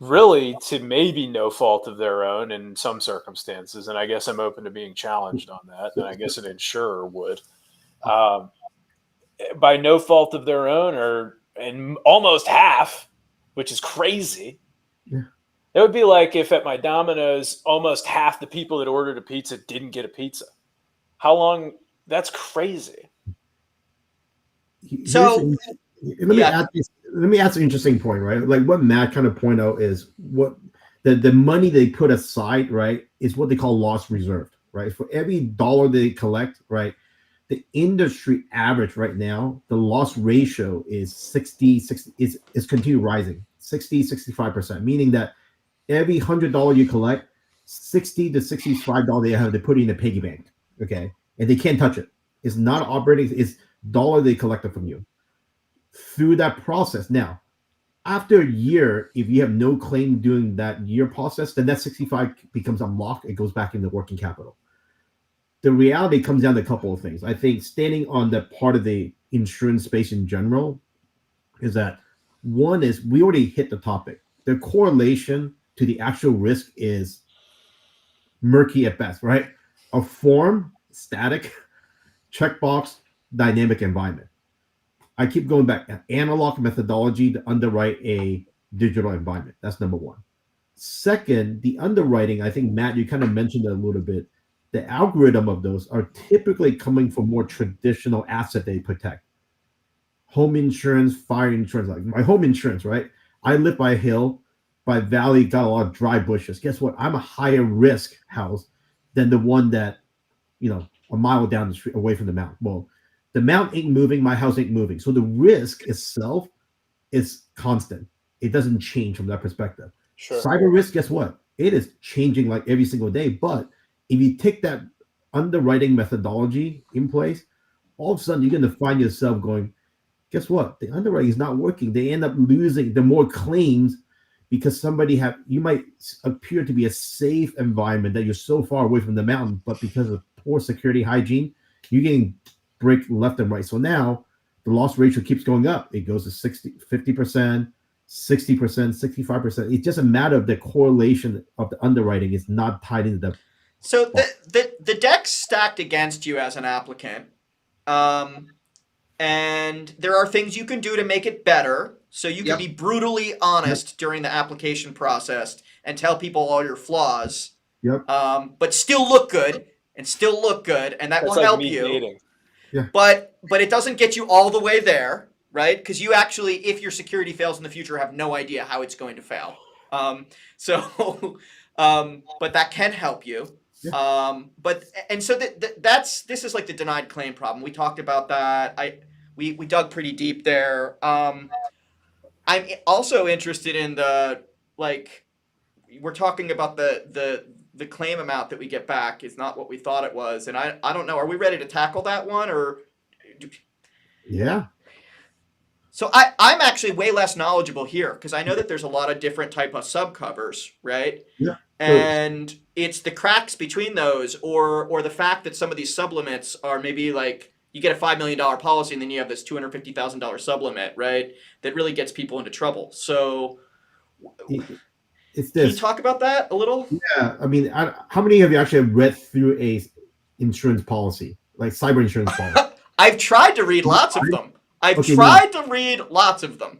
Speaker 1: really to maybe no fault of their own in some circumstances, and I guess I'm open to being challenged on that, and I guess an insurer would, by no fault of their own, or and almost half, which is crazy.
Speaker 4: Yeah.
Speaker 1: It would be like if at my Domino's, almost half the people that ordered a pizza didn't get a pizza. How long? That's crazy.
Speaker 3: So
Speaker 4: let me ask an interesting point, right? Like what Matt kind of point out is what the money they put aside, right, is what they call loss reserved, right? For every dollar they collect, right, the industry average right now, the loss ratio is 60 is continue rising, 65%, meaning that every $100 you collect, $60 to $65 they have to put in a piggy bank, okay? And they can't touch it. It's not operating, it's dollar they collected from you. Through that process. Now, after a year, if you have no claim during that year process, then that 65 becomes unlocked. It goes back into working capital. The reality comes down to a couple of things. I think standing on the part of the insurance space in general is that one is we already hit the topic. The correlation to the actual risk is murky at best, right? A form, static, checkbox, dynamic environment. I keep going back. An analog methodology to underwrite a digital environment. That's number one. Second, the underwriting, I think, Matt, you kind of mentioned it a little bit. The algorithm of those are typically coming from more traditional asset they protect. Home insurance, fire insurance. Like my home insurance, right? I live by a hill, by a valley, got a lot of dry bushes. Guess what? I'm a higher risk house than the one that, you know, a mile down the street away from the mountain. Well, the mountain ain't moving, my house ain't moving. So the risk itself is constant. It doesn't change from that perspective.
Speaker 1: Sure.
Speaker 4: Cyber risk, guess what? It is changing like every single day. But if you take that underwriting methodology in place, all of a sudden you're going to find yourself going, guess what? The underwriting is not working. They end up losing the more claims because you might appear to be a safe environment that you're so far away from the mountain, but because of poor security hygiene, you're getting break left and right. So now the loss ratio keeps going up. It goes to 60, 50%, 60%, 65%. It's just a matter of the correlation of the underwriting is not tied into the.
Speaker 3: So the deck's stacked against you as an applicant. And there are things you can do to make it better. So you can be brutally honest during the application process and tell people all your flaws.
Speaker 4: Yep.
Speaker 3: But still look good and that
Speaker 1: That's
Speaker 3: will
Speaker 1: like
Speaker 3: help
Speaker 1: me
Speaker 3: you.
Speaker 1: dating.
Speaker 4: Yeah.
Speaker 3: But it doesn't get you all the way there, right? Because you actually, if your security fails in the future, have no idea how it's going to fail. But that can help you.
Speaker 4: Yeah.
Speaker 3: This is like the denied claim problem. We talked about that. We dug pretty deep there. I'm also interested in we're talking about the claim amount that we get back is not what we thought it was. And I don't know, are we ready to tackle that one or?
Speaker 4: Yeah.
Speaker 3: So I'm actually way less knowledgeable here because I know that there's a lot of different type of subcovers, right?
Speaker 4: Yeah.
Speaker 3: And it's the cracks between those or the fact that some of these sublimits are maybe like you get a $5 million policy and then you have this $250,000 sublimit, right? That really gets people into trouble. So
Speaker 4: it's
Speaker 3: Can you
Speaker 4: this.
Speaker 3: talk about that a little?
Speaker 4: Yeah, I mean, how many of you actually have read through a insurance policy, like cyber insurance policy?
Speaker 3: I've tried to read lots of them. I've
Speaker 4: Okay, now,
Speaker 3: tried to read lots of them.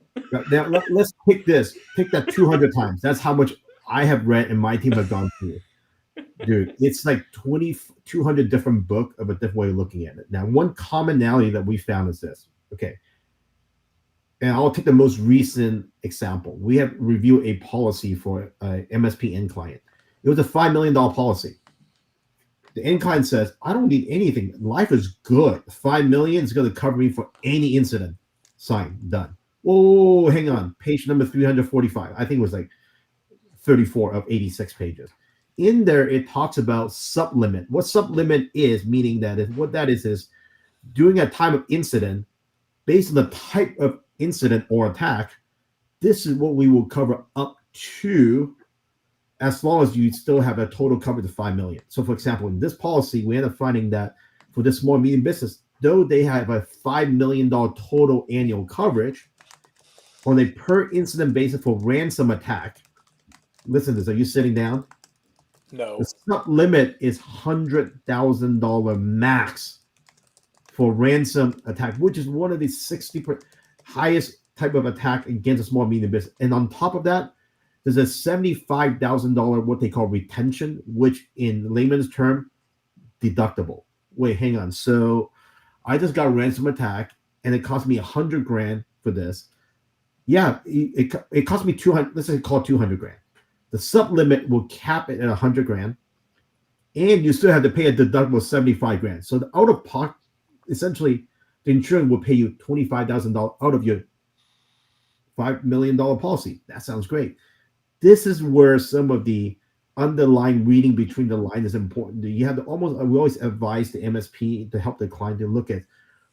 Speaker 4: now let's take this. Take that 200 times. That's how much I have read and my team have gone through. Dude, it's like 200 different book of a different way of looking at it. Now, one commonality that we found is this. Okay. And I'll take the most recent example. We have reviewed a policy for a MSP end client. It was a $5 million policy. The end client says, I don't need anything. Life is good. 5 million is going to cover me for any incident. Signed, done. Oh, hang on. Page number 345. I think it was like 34 of 86 pages. In there, it talks about sublimit. What sublimit is, meaning that what that is during a time of incident, based on the type of incident or attack, this is what we will cover up to, as long as you still have a total coverage of 5 million. So, for example, in this policy, we end up finding that for this small medium business, though they have a $5 million total annual coverage, on a per incident basis for ransom attack. Listen to this. Are you sitting down?
Speaker 1: No.
Speaker 4: The sub limit is $100,000 max for ransom attack, which is one of the 60% highest type of attack against a small medium business. And on top of that, there's a $75,000 what they call retention, which in layman's term, deductible. Wait, hang on. So I just got a ransom attack, and it cost me $100,000 for this. Yeah, it cost me 200. Let's say call it 200 grand. The sub limit will cap it at 100 grand, and you still have to pay a deductible of 75 grand. So the out of pocket, essentially, the insurance will pay you $25,000 out of your $5 million policy. That sounds great. This is where some of the underlying reading between the lines is important. You have to we always advise the MSP to help the client to look at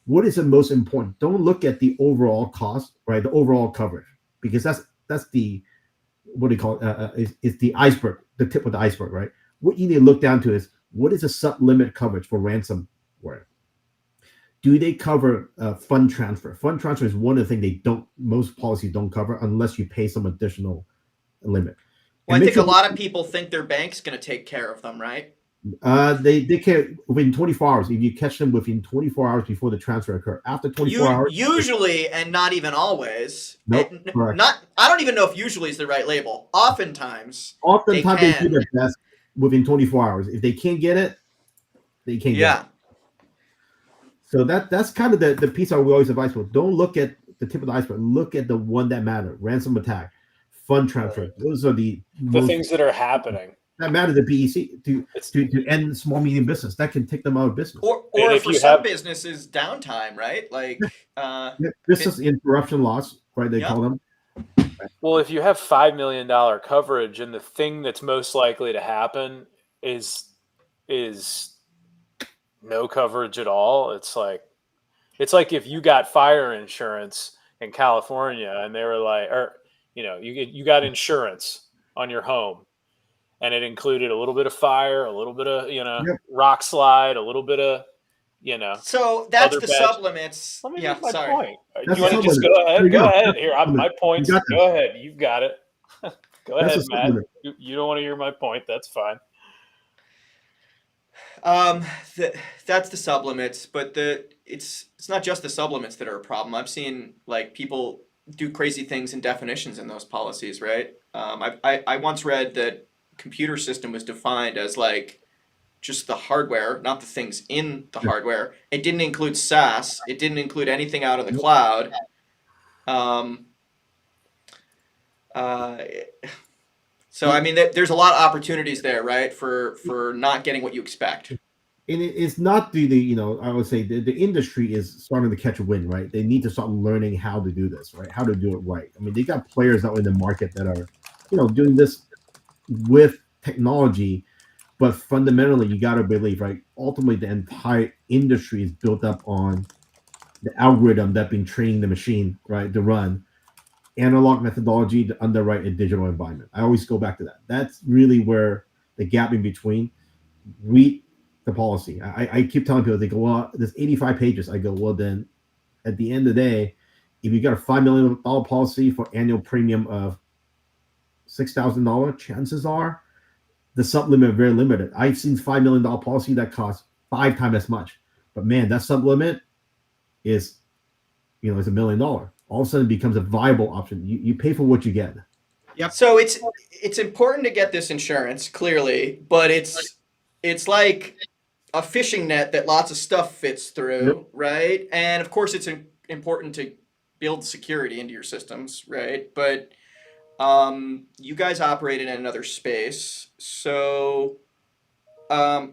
Speaker 4: what is the most important. Don't look at the overall cost, right? The overall coverage, because that's the, what do you call it? Is the iceberg, the tip of the iceberg, right? What you need to look down to is what is the sub limit coverage for ransomware? Do they cover fund transfer? Fund transfer is one of the things most policies don't cover unless you pay some additional limit.
Speaker 3: Well, I think a lot of people think their bank's going to take care of them, right?
Speaker 4: They can within 24 hours. If you catch them within 24 hours before the transfer occur, after 24 hours,
Speaker 3: usually, and not even always.
Speaker 4: Nope, correct.
Speaker 3: I don't even know if usually is the right label. Oftentimes they
Speaker 4: do their best within 24 hours. If they can't get it, they can't get it. So that's kind of the piece I will always advise for. Don't look at the tip of the iceberg. Look at the one that matters: ransom attack, fund transfer. Those are the
Speaker 1: things that are happening.
Speaker 4: That matter to BEC to end small medium business. That can take them out of business.
Speaker 3: Or for some businesses, downtime, right? Like
Speaker 4: business interruption loss, right? They call them.
Speaker 1: Well, if you have $5 million coverage and the thing that's most likely to happen is no coverage at all, it's like if you got fire insurance in California and they were like, or you got insurance on your home. And it included a little bit of fire, a little bit of, rock slide, a little bit of,
Speaker 3: So that's the sublimits.
Speaker 1: Let me make my
Speaker 3: sorry.
Speaker 1: point. You want to just go ahead? Go ahead. Here, my points. Go ahead. You've got it. Go ahead, Matt. You don't want to hear my point. That's fine.
Speaker 3: That's the sublimits, but it's not just the sublimits that are a problem. I've seen like people do crazy things in definitions in those policies, right? I once read that computer system was defined as like just the hardware, not the things in the hardware. It didn't include SaaS. It didn't include anything out of the cloud. So I mean, there's a lot of opportunities there, right, for not getting what you expect.
Speaker 4: And it's not I would say the industry is starting to catch a wind, right? They need to start learning how to do this, right? How to do it right. I mean, they got players out in the market that are, doing this with technology, but fundamentally you got to believe, right? Ultimately, the entire industry is built up on the algorithm that's been training the machine, right, to run analog methodology to underwrite a digital environment. I always go back to that. That's really where the gap in between. Read the policy. I keep telling people, they go, well, there's 85 pages. I go, well, then at the end of the day, if you got a $5 million policy for annual premium of $6,000, chances are the sub limit are very limited. I've seen $5 million policy that costs 5 times as much. But man, that sub limit is, is $1 million. All of a sudden, it becomes a viable option. You pay for what you get.
Speaker 2: Yep.
Speaker 3: So it's important to get this insurance, clearly, but it's like a fishing net that lots of stuff fits through, right? And of course, it's important to build security into your systems, right? But you guys operate in another space, so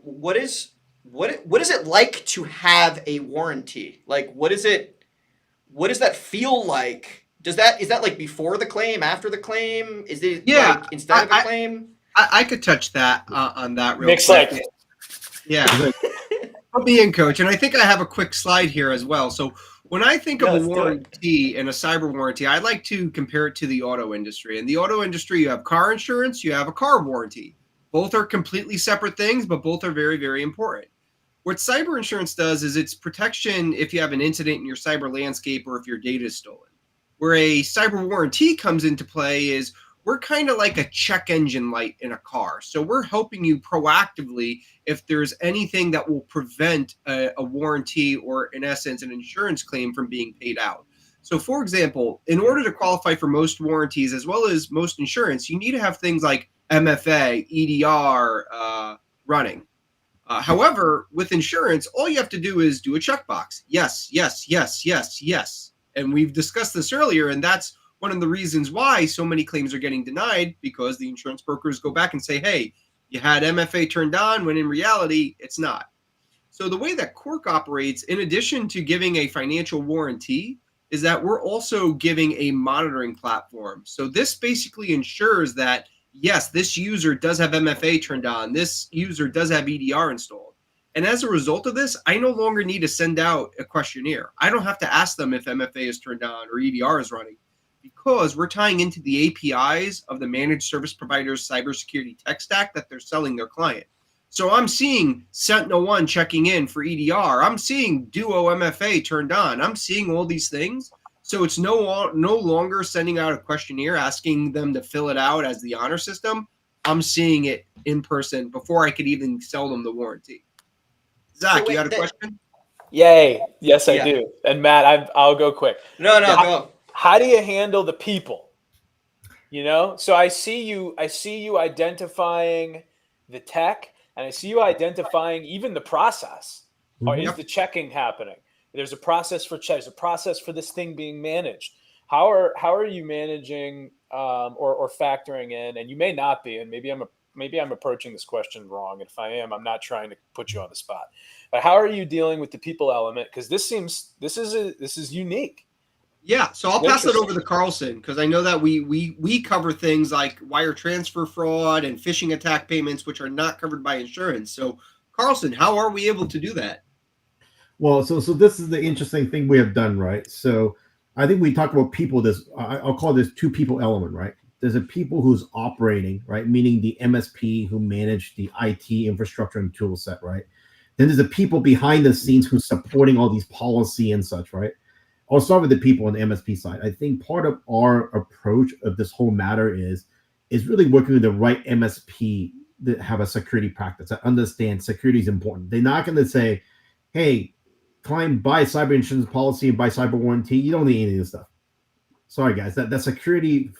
Speaker 3: what is it like to have a warranty? Like, what does that feel like? Is that like before the claim, after the claim? Is it like instead of a claim?
Speaker 2: I could touch that on that real
Speaker 1: Nick's
Speaker 2: quick.
Speaker 1: like,
Speaker 2: Yeah. Put me in, coach. And I think I have a quick slide here as well. So when I think of a warranty and a cyber warranty, I like to compare it to the auto industry. In the auto industry, you have car insurance, you have a car warranty. Both are completely separate things, but both are very, very important. What cyber insurance does is it's protection if you have an incident in your cyber landscape or if your data is stolen. Where a cyber warranty comes into play is we're kind of like a check engine light in a car. So we're helping you proactively if there's anything that will prevent a warranty or, in essence, an insurance claim from being paid out. So, for example, in order to qualify for most warranties as well as most insurance, you need to have things like MFA, EDR running. However, with insurance, all you have to do is do a checkbox. Yes, yes, yes, yes, yes. And we've discussed this earlier, and that's one of the reasons why so many claims are getting denied, because the insurance brokers go back and say, hey, you had MFA turned on, when in reality, it's not. So the way that Cork operates, in addition to giving a financial warranty, is that we're also giving a monitoring platform. So this basically ensures that, yes, this user does have MFA turned on, this user does have EDR installed. And as a result of this, I no longer need to send out a questionnaire. I don't have to ask them if MFA is turned on or EDR is running, because we're tying into the APIs of the managed service provider's cybersecurity tech stack that they're selling their client. So I'm seeing SentinelOne checking in for EDR. I'm seeing Duo MFA turned on. I'm seeing all these things. So it's no longer sending out a questionnaire, asking them to fill it out as the honor system. I'm seeing it in person before I could even sell them the warranty. Zach, you got a question?
Speaker 1: Yay. Yes, I do. And Matt, I'll go quick.
Speaker 3: No, go.
Speaker 1: How do you handle the people? So I see you identifying the tech, and I see you identifying even the process. Or is the checking happening? There's a process for checks, a process for this thing being managed. How are you managing or factoring in? And you may not be, and maybe I'm approaching this question wrong. If I am, I'm not trying to put you on the spot. But how are you dealing with the people element? Because this is unique.
Speaker 2: Yeah, so I'll pass it over to Carlson, because I know that we cover things like wire transfer fraud and phishing attack payments, which are not covered by insurance. So Carlson, how are we able to do that?
Speaker 4: Well, so this is the interesting thing we have done, right? So I think we talk about people. I'll call this two people element, right? There's a people who's operating, right? Meaning the MSP who manage the IT infrastructure and tool set, right? Then there's the people behind the scenes who's supporting all these policy and such, right? I'll start with the people on the MSP side. I think part of our approach of this whole matter is really working with the right MSP that have a security practice, that understand security is important. They're not going to say, hey, client, buy cyber insurance policy and buy cyber warranty. You don't need any of this stuff. Sorry, guys. That security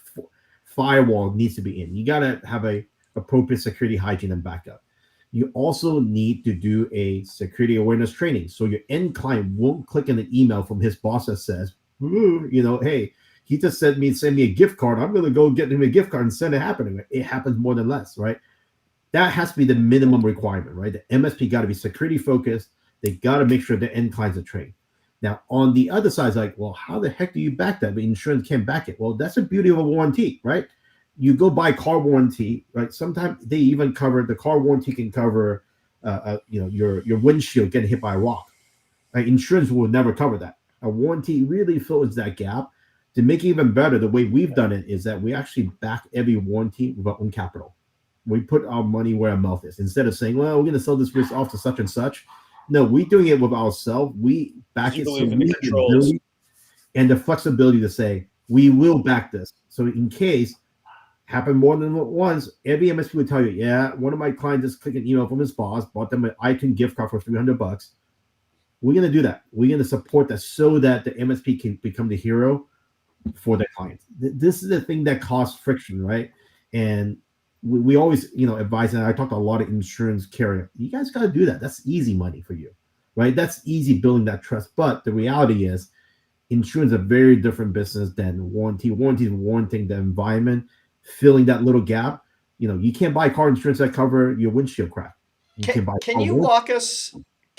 Speaker 4: firewall needs to be in. You got to have a appropriate security hygiene and backup. You also need to do a security awareness training. So your end client won't click on an email from his boss that says, hey, he just send me a gift card. I'm going to go get him a gift card and send it happening. It happens more than less, right? That has to be the minimum requirement, right? The MSP got to be security focused. They got to make sure the end clients are trained. Now, on the other side, it's like, well, how the heck do you back that? The insurance can't back it. Well, that's the beauty of a warranty, right? You go buy car warranty, right? Sometimes they even cover, the car warranty can cover, your windshield getting hit by a rock. Right? Insurance will never cover that. A warranty really fills that gap. To make it even better, the way we've done it is that we actually back every warranty with our own capital. We put our money where our mouth is. Instead of saying, well, we're going to sell this risk off to such and such. No, we're doing it with ourselves. We back it, so we have the ability and the flexibility to say, we will back this. So in case, Happened more than once. Every MSP would tell you, yeah, one of my clients just clicked an email from his boss, bought them an iTunes gift card for $300. We're going to do that. We're going to support that so that the MSP can become the hero for their clients. This is the thing that causes friction, right? And we always, advise, and I talk to a lot of insurance carrier. You guys got to do that. That's easy money for you, right? That's easy building that trust. But the reality is, insurance is a very different business than warranty. Warranty is warranting the environment, filling that little gap. You can't buy car insurance that cover your windshield crack.
Speaker 3: Can you walk us?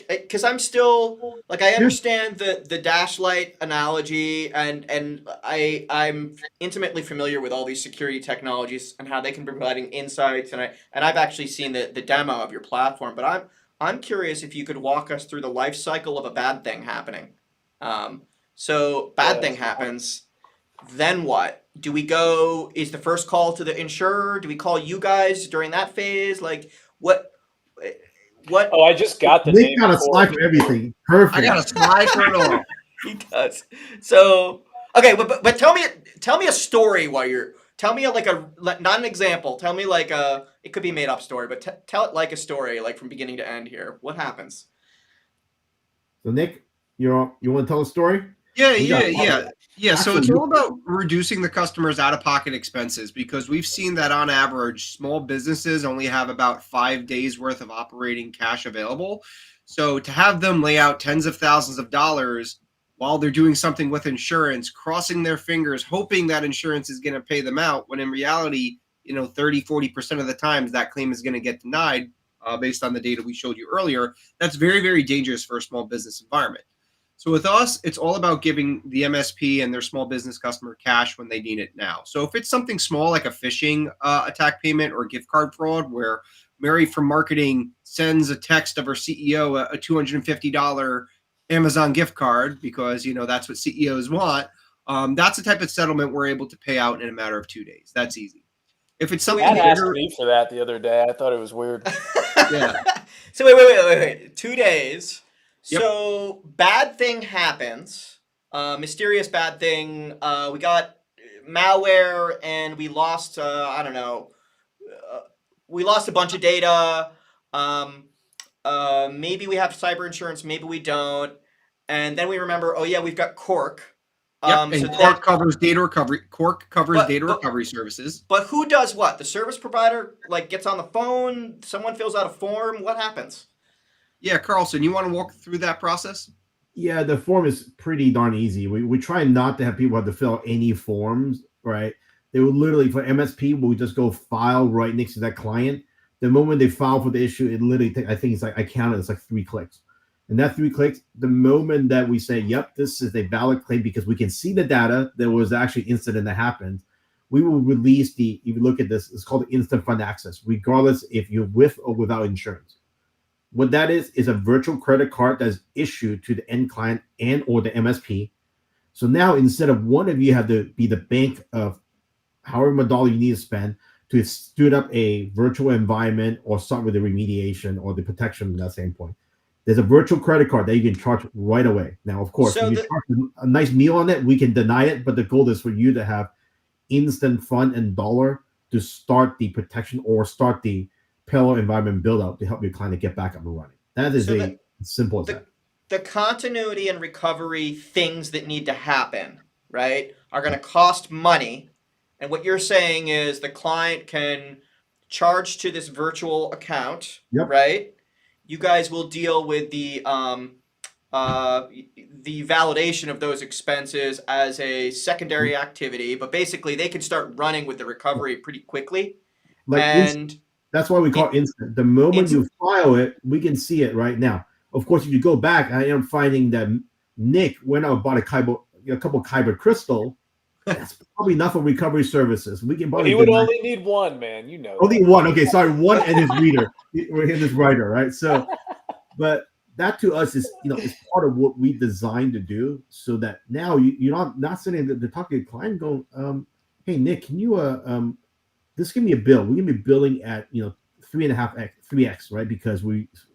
Speaker 3: Because I'm still like I understand the dash light analogy, and I'm intimately familiar with all these security technologies and how they can be providing insights, and I've actually seen the demo of your platform. But I'm curious if you could walk us through the life cycle of a bad thing happening. So bad thing happens, then what? Do we go? Is the first call to the insurer? Do we call you guys during that phase? Like what?
Speaker 1: Oh, I just got the
Speaker 4: Nick
Speaker 1: name.
Speaker 4: got a slide for everything. Perfect.
Speaker 2: I got a slide for it all.
Speaker 3: He does. So okay, but tell me a story while you're. Tell me not an example. Tell me it could be a made up story, but tell it like a story, like from beginning to end. Here, what happens?
Speaker 4: So Nick, you want to tell a story?
Speaker 2: Yeah. So it's all about reducing the customer's out-of-pocket expenses, because we've seen that on average, small businesses only have about 5 days worth of operating cash available. So to have them lay out tens of thousands of dollars while they're doing something with insurance, crossing their fingers, hoping that insurance is going to pay them out, when in reality, 30-40% of the times that claim is going to get denied based on the data we showed you earlier, that's very, very dangerous for a small business environment. So with us, it's all about giving the MSP and their small business customer cash when they need it now. So if it's something small like a phishing attack payment or gift card fraud, where Mary from marketing sends a text of her CEO a $250 Amazon gift card because that's what CEOs want, that's the type of settlement we're able to pay out in a matter of 2 days. That's easy. If it's something
Speaker 1: Matt asked me for that the other day. I thought it was weird.
Speaker 3: Yeah. So wait. 2 days.
Speaker 2: Yep.
Speaker 3: So bad thing happens, mysterious bad thing. We got malware and we lost, I don't know, we lost a bunch of data. Maybe we have cyber insurance, maybe we don't. And then we remember, oh yeah, we've got Cork.
Speaker 2: And so Cork covers data recovery. Cork covers data recovery services.
Speaker 3: But who does what? The service provider gets on the phone, someone fills out a form, what happens?
Speaker 2: Yeah, Carlson, you want to walk through that process?
Speaker 4: Yeah, the form is pretty darn easy. We try not to have people have to fill out any forms, right? They would literally, for MSP, we just go file right next to that client. The moment they file for the issue, it literally, I think I counted, it's 3 clicks. And that 3 clicks, the moment that we say, yep, this is a valid claim because we can see the data, there was actually an incident that happened, we will release if you look at this, it's called instant fund access, regardless if you're with or without insurance. What that is a virtual credit card that's issued to the end client and or the MSP. So now instead of one of you have to be the bank of however much dollar you need to spend to stood up a virtual environment or start with the remediation or the protection from that standpoint, there's a virtual credit card that you can charge right away. Now, of course, if you charge a nice meal on it, we can deny it, but the goal is for you to have instant fund and dollar to start the protection or start the parallel environment build out to help your client to get back up and running. That is simple as that.
Speaker 3: The continuity and recovery things that need to happen, right, are going to cost money. And what you're saying is the client can charge to this virtual account, right? You guys will deal with the validation of those expenses as a secondary activity, but basically they can start running with the recovery pretty quickly.
Speaker 4: That's why we call it instant. The moment you file it, we can see it right now. Of course, if you go back, I am finding that Nick went out and bought a couple Kyber crystal. That's probably enough for recovery services. We can probably.
Speaker 1: He would only need one, man.
Speaker 4: Only one. Okay, sorry, one and his reader. We're in this writer, right? So, but that to us is is part of what we designed to do, so that now you're not sitting to talk to your client going, hey Nick, can you this give me a bill. We're gonna be billing at 3.5x, right? Because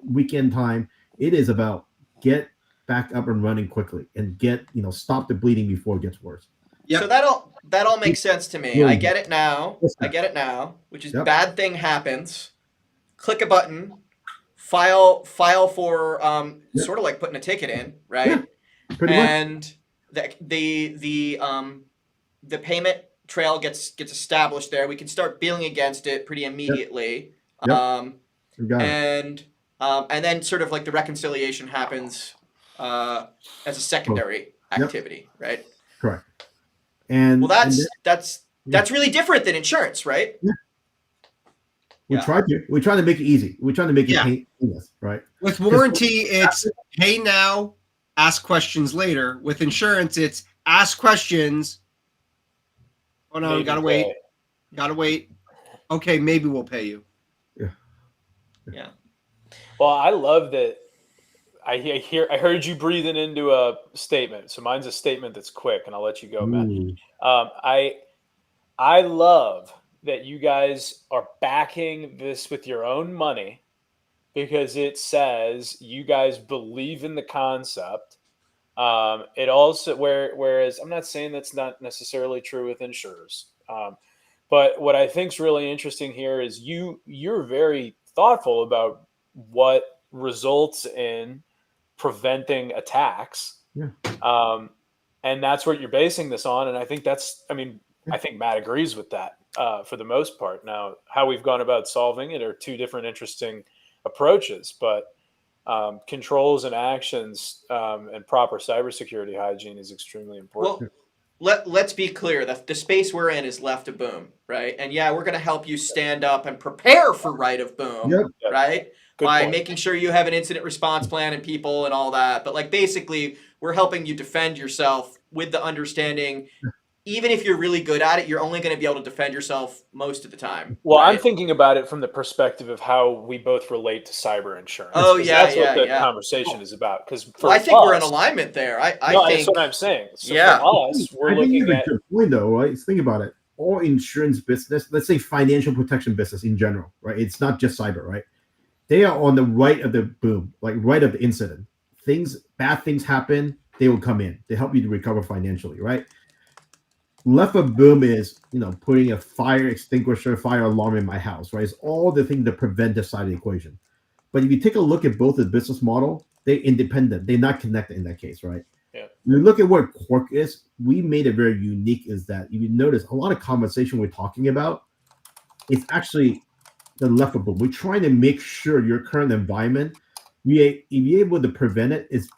Speaker 4: weekend time, it is about get back up and running quickly and get stop the bleeding before it gets worse.
Speaker 3: Yep. So that all makes sense to me.
Speaker 4: Really
Speaker 3: I get it now.
Speaker 4: Yes,
Speaker 3: I
Speaker 4: sir.
Speaker 3: get it now, which is
Speaker 4: Yep.
Speaker 3: bad thing happens. Click a button, file for
Speaker 4: Yep.
Speaker 3: sort of like putting a ticket in, right?
Speaker 4: Pretty much.
Speaker 3: And the payment trail gets established there. We can start billing against it pretty immediately.
Speaker 4: Yep.
Speaker 3: Um,
Speaker 4: You got it.
Speaker 3: and then sort of like the reconciliation happens as a secondary activity, right?
Speaker 4: Correct. And
Speaker 3: Well, that's really different than insurance, right?
Speaker 4: Yeah. We
Speaker 3: Yeah.
Speaker 4: try to make it easy. We try to make it
Speaker 2: Yeah.
Speaker 4: painless, right?
Speaker 2: With warranty, it's pay now, ask questions later. With insurance, it's ask questions. Oh no,
Speaker 1: Maybe
Speaker 2: gotta
Speaker 1: pay.
Speaker 2: wait. Gotta wait. Okay, maybe we'll pay you.
Speaker 3: Yeah.
Speaker 1: Well, I love that. I heard you breathing into a statement. So mine's a statement that's quick, and I'll let you go, Matt.
Speaker 4: Ooh.
Speaker 1: I love that you guys are backing this with your own money because it says you guys believe in the concept. It also whereas I'm not saying that's not necessarily true with insurers. But what I think is really interesting here is you're very thoughtful about what results in preventing attacks.
Speaker 4: Yeah.
Speaker 1: And that's what you're basing this on. And I think I think Matt agrees with that for the most part. Now, how we've gone about solving it are two different interesting approaches, but controls and actions and proper cybersecurity hygiene is extremely important.
Speaker 3: Well, let's be clear. The space we're in is left of boom, right? And yeah, we're going to help you stand up and prepare for right of boom,
Speaker 4: Yep.
Speaker 3: right?
Speaker 1: Good
Speaker 3: By
Speaker 1: point.
Speaker 3: making sure you have an incident response plan and people and all that. But like basically, we're helping you defend yourself with the understanding, even if you're really good at it, you're only going to be able to defend yourself most of the time.
Speaker 1: Well,
Speaker 3: right?
Speaker 1: I'm thinking about it from the perspective of how we both relate to cyber insurance.
Speaker 3: Oh,
Speaker 1: 'cause
Speaker 3: yeah,
Speaker 1: that's what the
Speaker 3: yeah.
Speaker 1: conversation is about. Because
Speaker 3: Well, I think we're in alignment there. I
Speaker 1: no,
Speaker 3: think
Speaker 1: that's what I'm saying. So
Speaker 3: Yeah.
Speaker 1: for us, we're
Speaker 4: I think you
Speaker 1: looking
Speaker 4: have
Speaker 1: at
Speaker 4: a good point, though, right? Just think about it. All insurance business, let's say financial protection business in general, right? It's not just cyber, right? They are on the right of the boom, like right of the incident. Bad things happen, they will come in. They help you to recover financially, right? Left of boom is, putting a fire extinguisher, fire alarm in my house, right? It's all the things that prevent the side of the equation. But if you take a look at both the business model, they're independent. They're not connected in that case, right?
Speaker 1: Yeah.
Speaker 4: When you look at what Cork is, we made it very unique is that if you notice a lot of conversation we're talking about, it's actually the left of boom. We're trying to make sure your current environment, if you're able to prevent it, is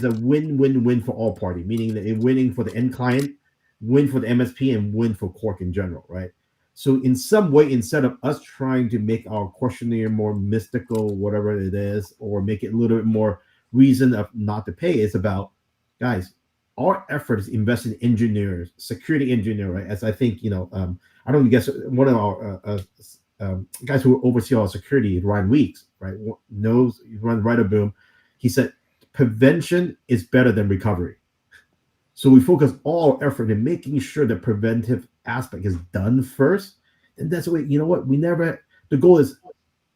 Speaker 4: a win-win-win for all parties, meaning that it's winning for the end client, win for the MSP, and win for Cork in general, right? So in some way, instead of us trying to make our questionnaire more mystical, whatever it is, or make it a little bit more reason of not to pay, it's about, guys, our effort is invest in engineers, security engineer, right? As I think, I don't guess one of our guys who oversee our security, Ryan Weeks, right, knows, he runs Right of Boom. He said, prevention is better than recovery. So we focus all our effort in making sure the preventive aspect is done first. And that's the way, the goal is,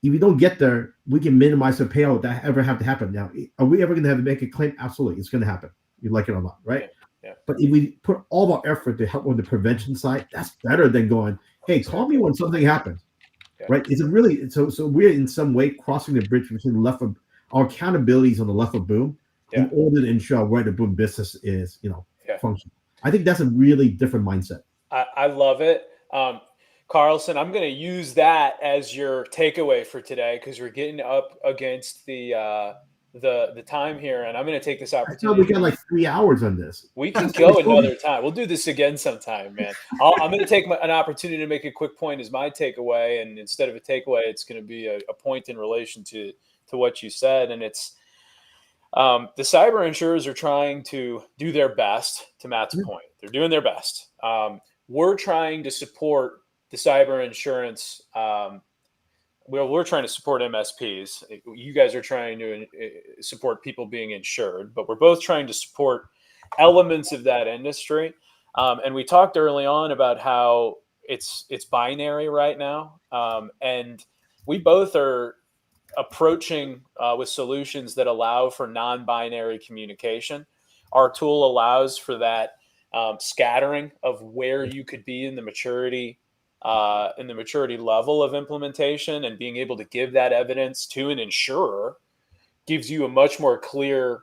Speaker 4: if you don't get there, we can minimize the payout that ever have to happen. Now, are we ever going to have to make a claim? Absolutely. It's going to happen. You like it or not, right?
Speaker 1: Yeah.
Speaker 4: But if we put all of our effort to help on the prevention side, that's better than going, hey, call me when something happens.
Speaker 1: Yeah.
Speaker 4: Right? It's really, so we're in some way crossing the bridge between the left of our accountabilities on the left of boom in order to ensure where the boom business is, function. I think that's a really different mindset.
Speaker 1: I love it. Carlson, I'm going to use that as your takeaway for today because we're getting up against the time here, and I'm going to take this opportunity.
Speaker 4: We got like 3 hours on this.
Speaker 1: We can go another time. We'll do this again sometime, man. I'm going to take an opportunity to make a quick point as my takeaway, and instead of a takeaway, it's going to be a point in relation to what you said, and it's the cyber insurers are trying to do their best. To Matt's point, they're doing their best. We're trying to support the cyber insurance. We're trying to support MSPs. You guys are trying to support people being insured, but we're both trying to support elements of that industry. And we talked early on about how it's binary right now, and we both are approaching with solutions that allow for non-binary communication. Our tool allows for that scattering of where you could be in the maturity level of implementation, and being able to give that evidence to an insurer gives you a much more clear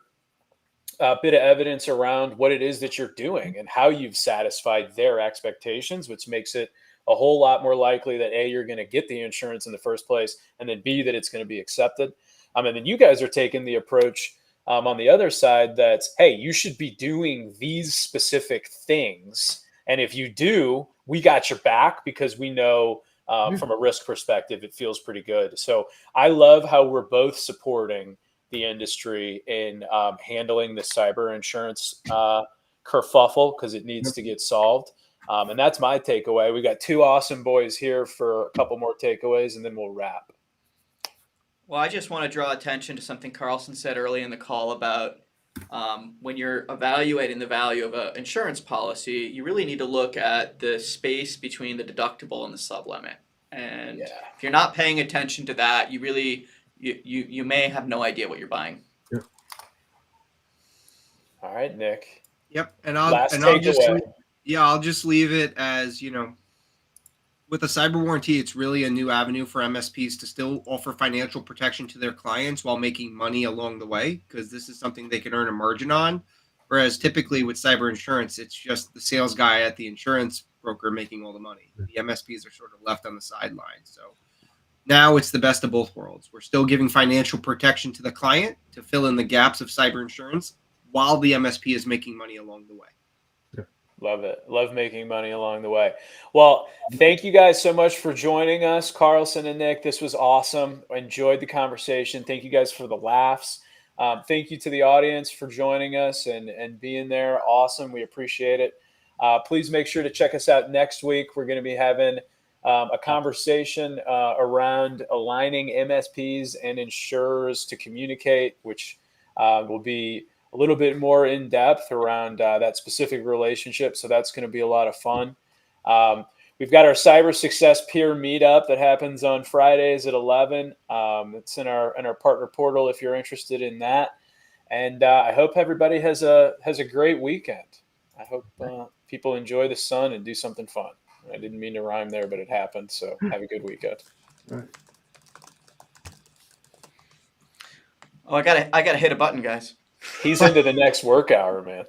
Speaker 1: bit of evidence around what it is that you're doing and how you've satisfied their expectations, which makes it a whole lot more likely that A, you're going to get the insurance in the first place, and then B, that it's going to be accepted. And then you guys are taking the approach on the other side that's, hey, you should be doing these specific things. And if you do, we got your back, because we know from a risk perspective, it feels pretty good. So I love how we're both supporting the industry in handling the cyber insurance kerfuffle, because it needs to get solved. And that's my takeaway. We got two awesome boys here for a couple more takeaways, and then we'll wrap.
Speaker 3: Well, I just want to draw attention to something Carlson said early in the call about when you're evaluating the value of an insurance policy, you really need to look at the space between the deductible and the sublimit. And if you're not paying attention to that, you really you may have no idea what you're buying.
Speaker 4: Yep.
Speaker 1: All right, Nick.
Speaker 2: Yep, I'll just leave it as, with a cyber warranty, it's really a new avenue for MSPs to still offer financial protection to their clients while making money along the way, because this is something they can earn a margin on. Whereas typically with cyber insurance, it's just the sales guy at the insurance broker making all the money. The MSPs are sort of left on the sidelines. So now it's the best of both worlds. We're still giving financial protection to the client to fill in the gaps of cyber insurance while the MSP is making money along the way.
Speaker 1: Love it. Love making money along the way. Well, thank you guys so much for joining us, Carlson and Nick. This was awesome. I enjoyed the conversation. Thank you guys for the laughs. Thank you to the audience for joining us and being there. Awesome. We appreciate it. Please make sure to check us out next week. We're going to be having a conversation around aligning MSPs and insurers to communicate, which will be a little bit more in depth around that specific relationship. So that's going to be a lot of fun. We've got our Cyber Success Peer Meetup that happens on Fridays at 11. It's in our partner portal if you're interested in that. And I hope everybody has a great weekend. I hope people enjoy the sun and do something fun. I didn't mean to rhyme there, but it happened. So have a good weekend.
Speaker 4: All right.
Speaker 3: Oh, I gotta hit a button, guys.
Speaker 1: He's into the next work hour, man.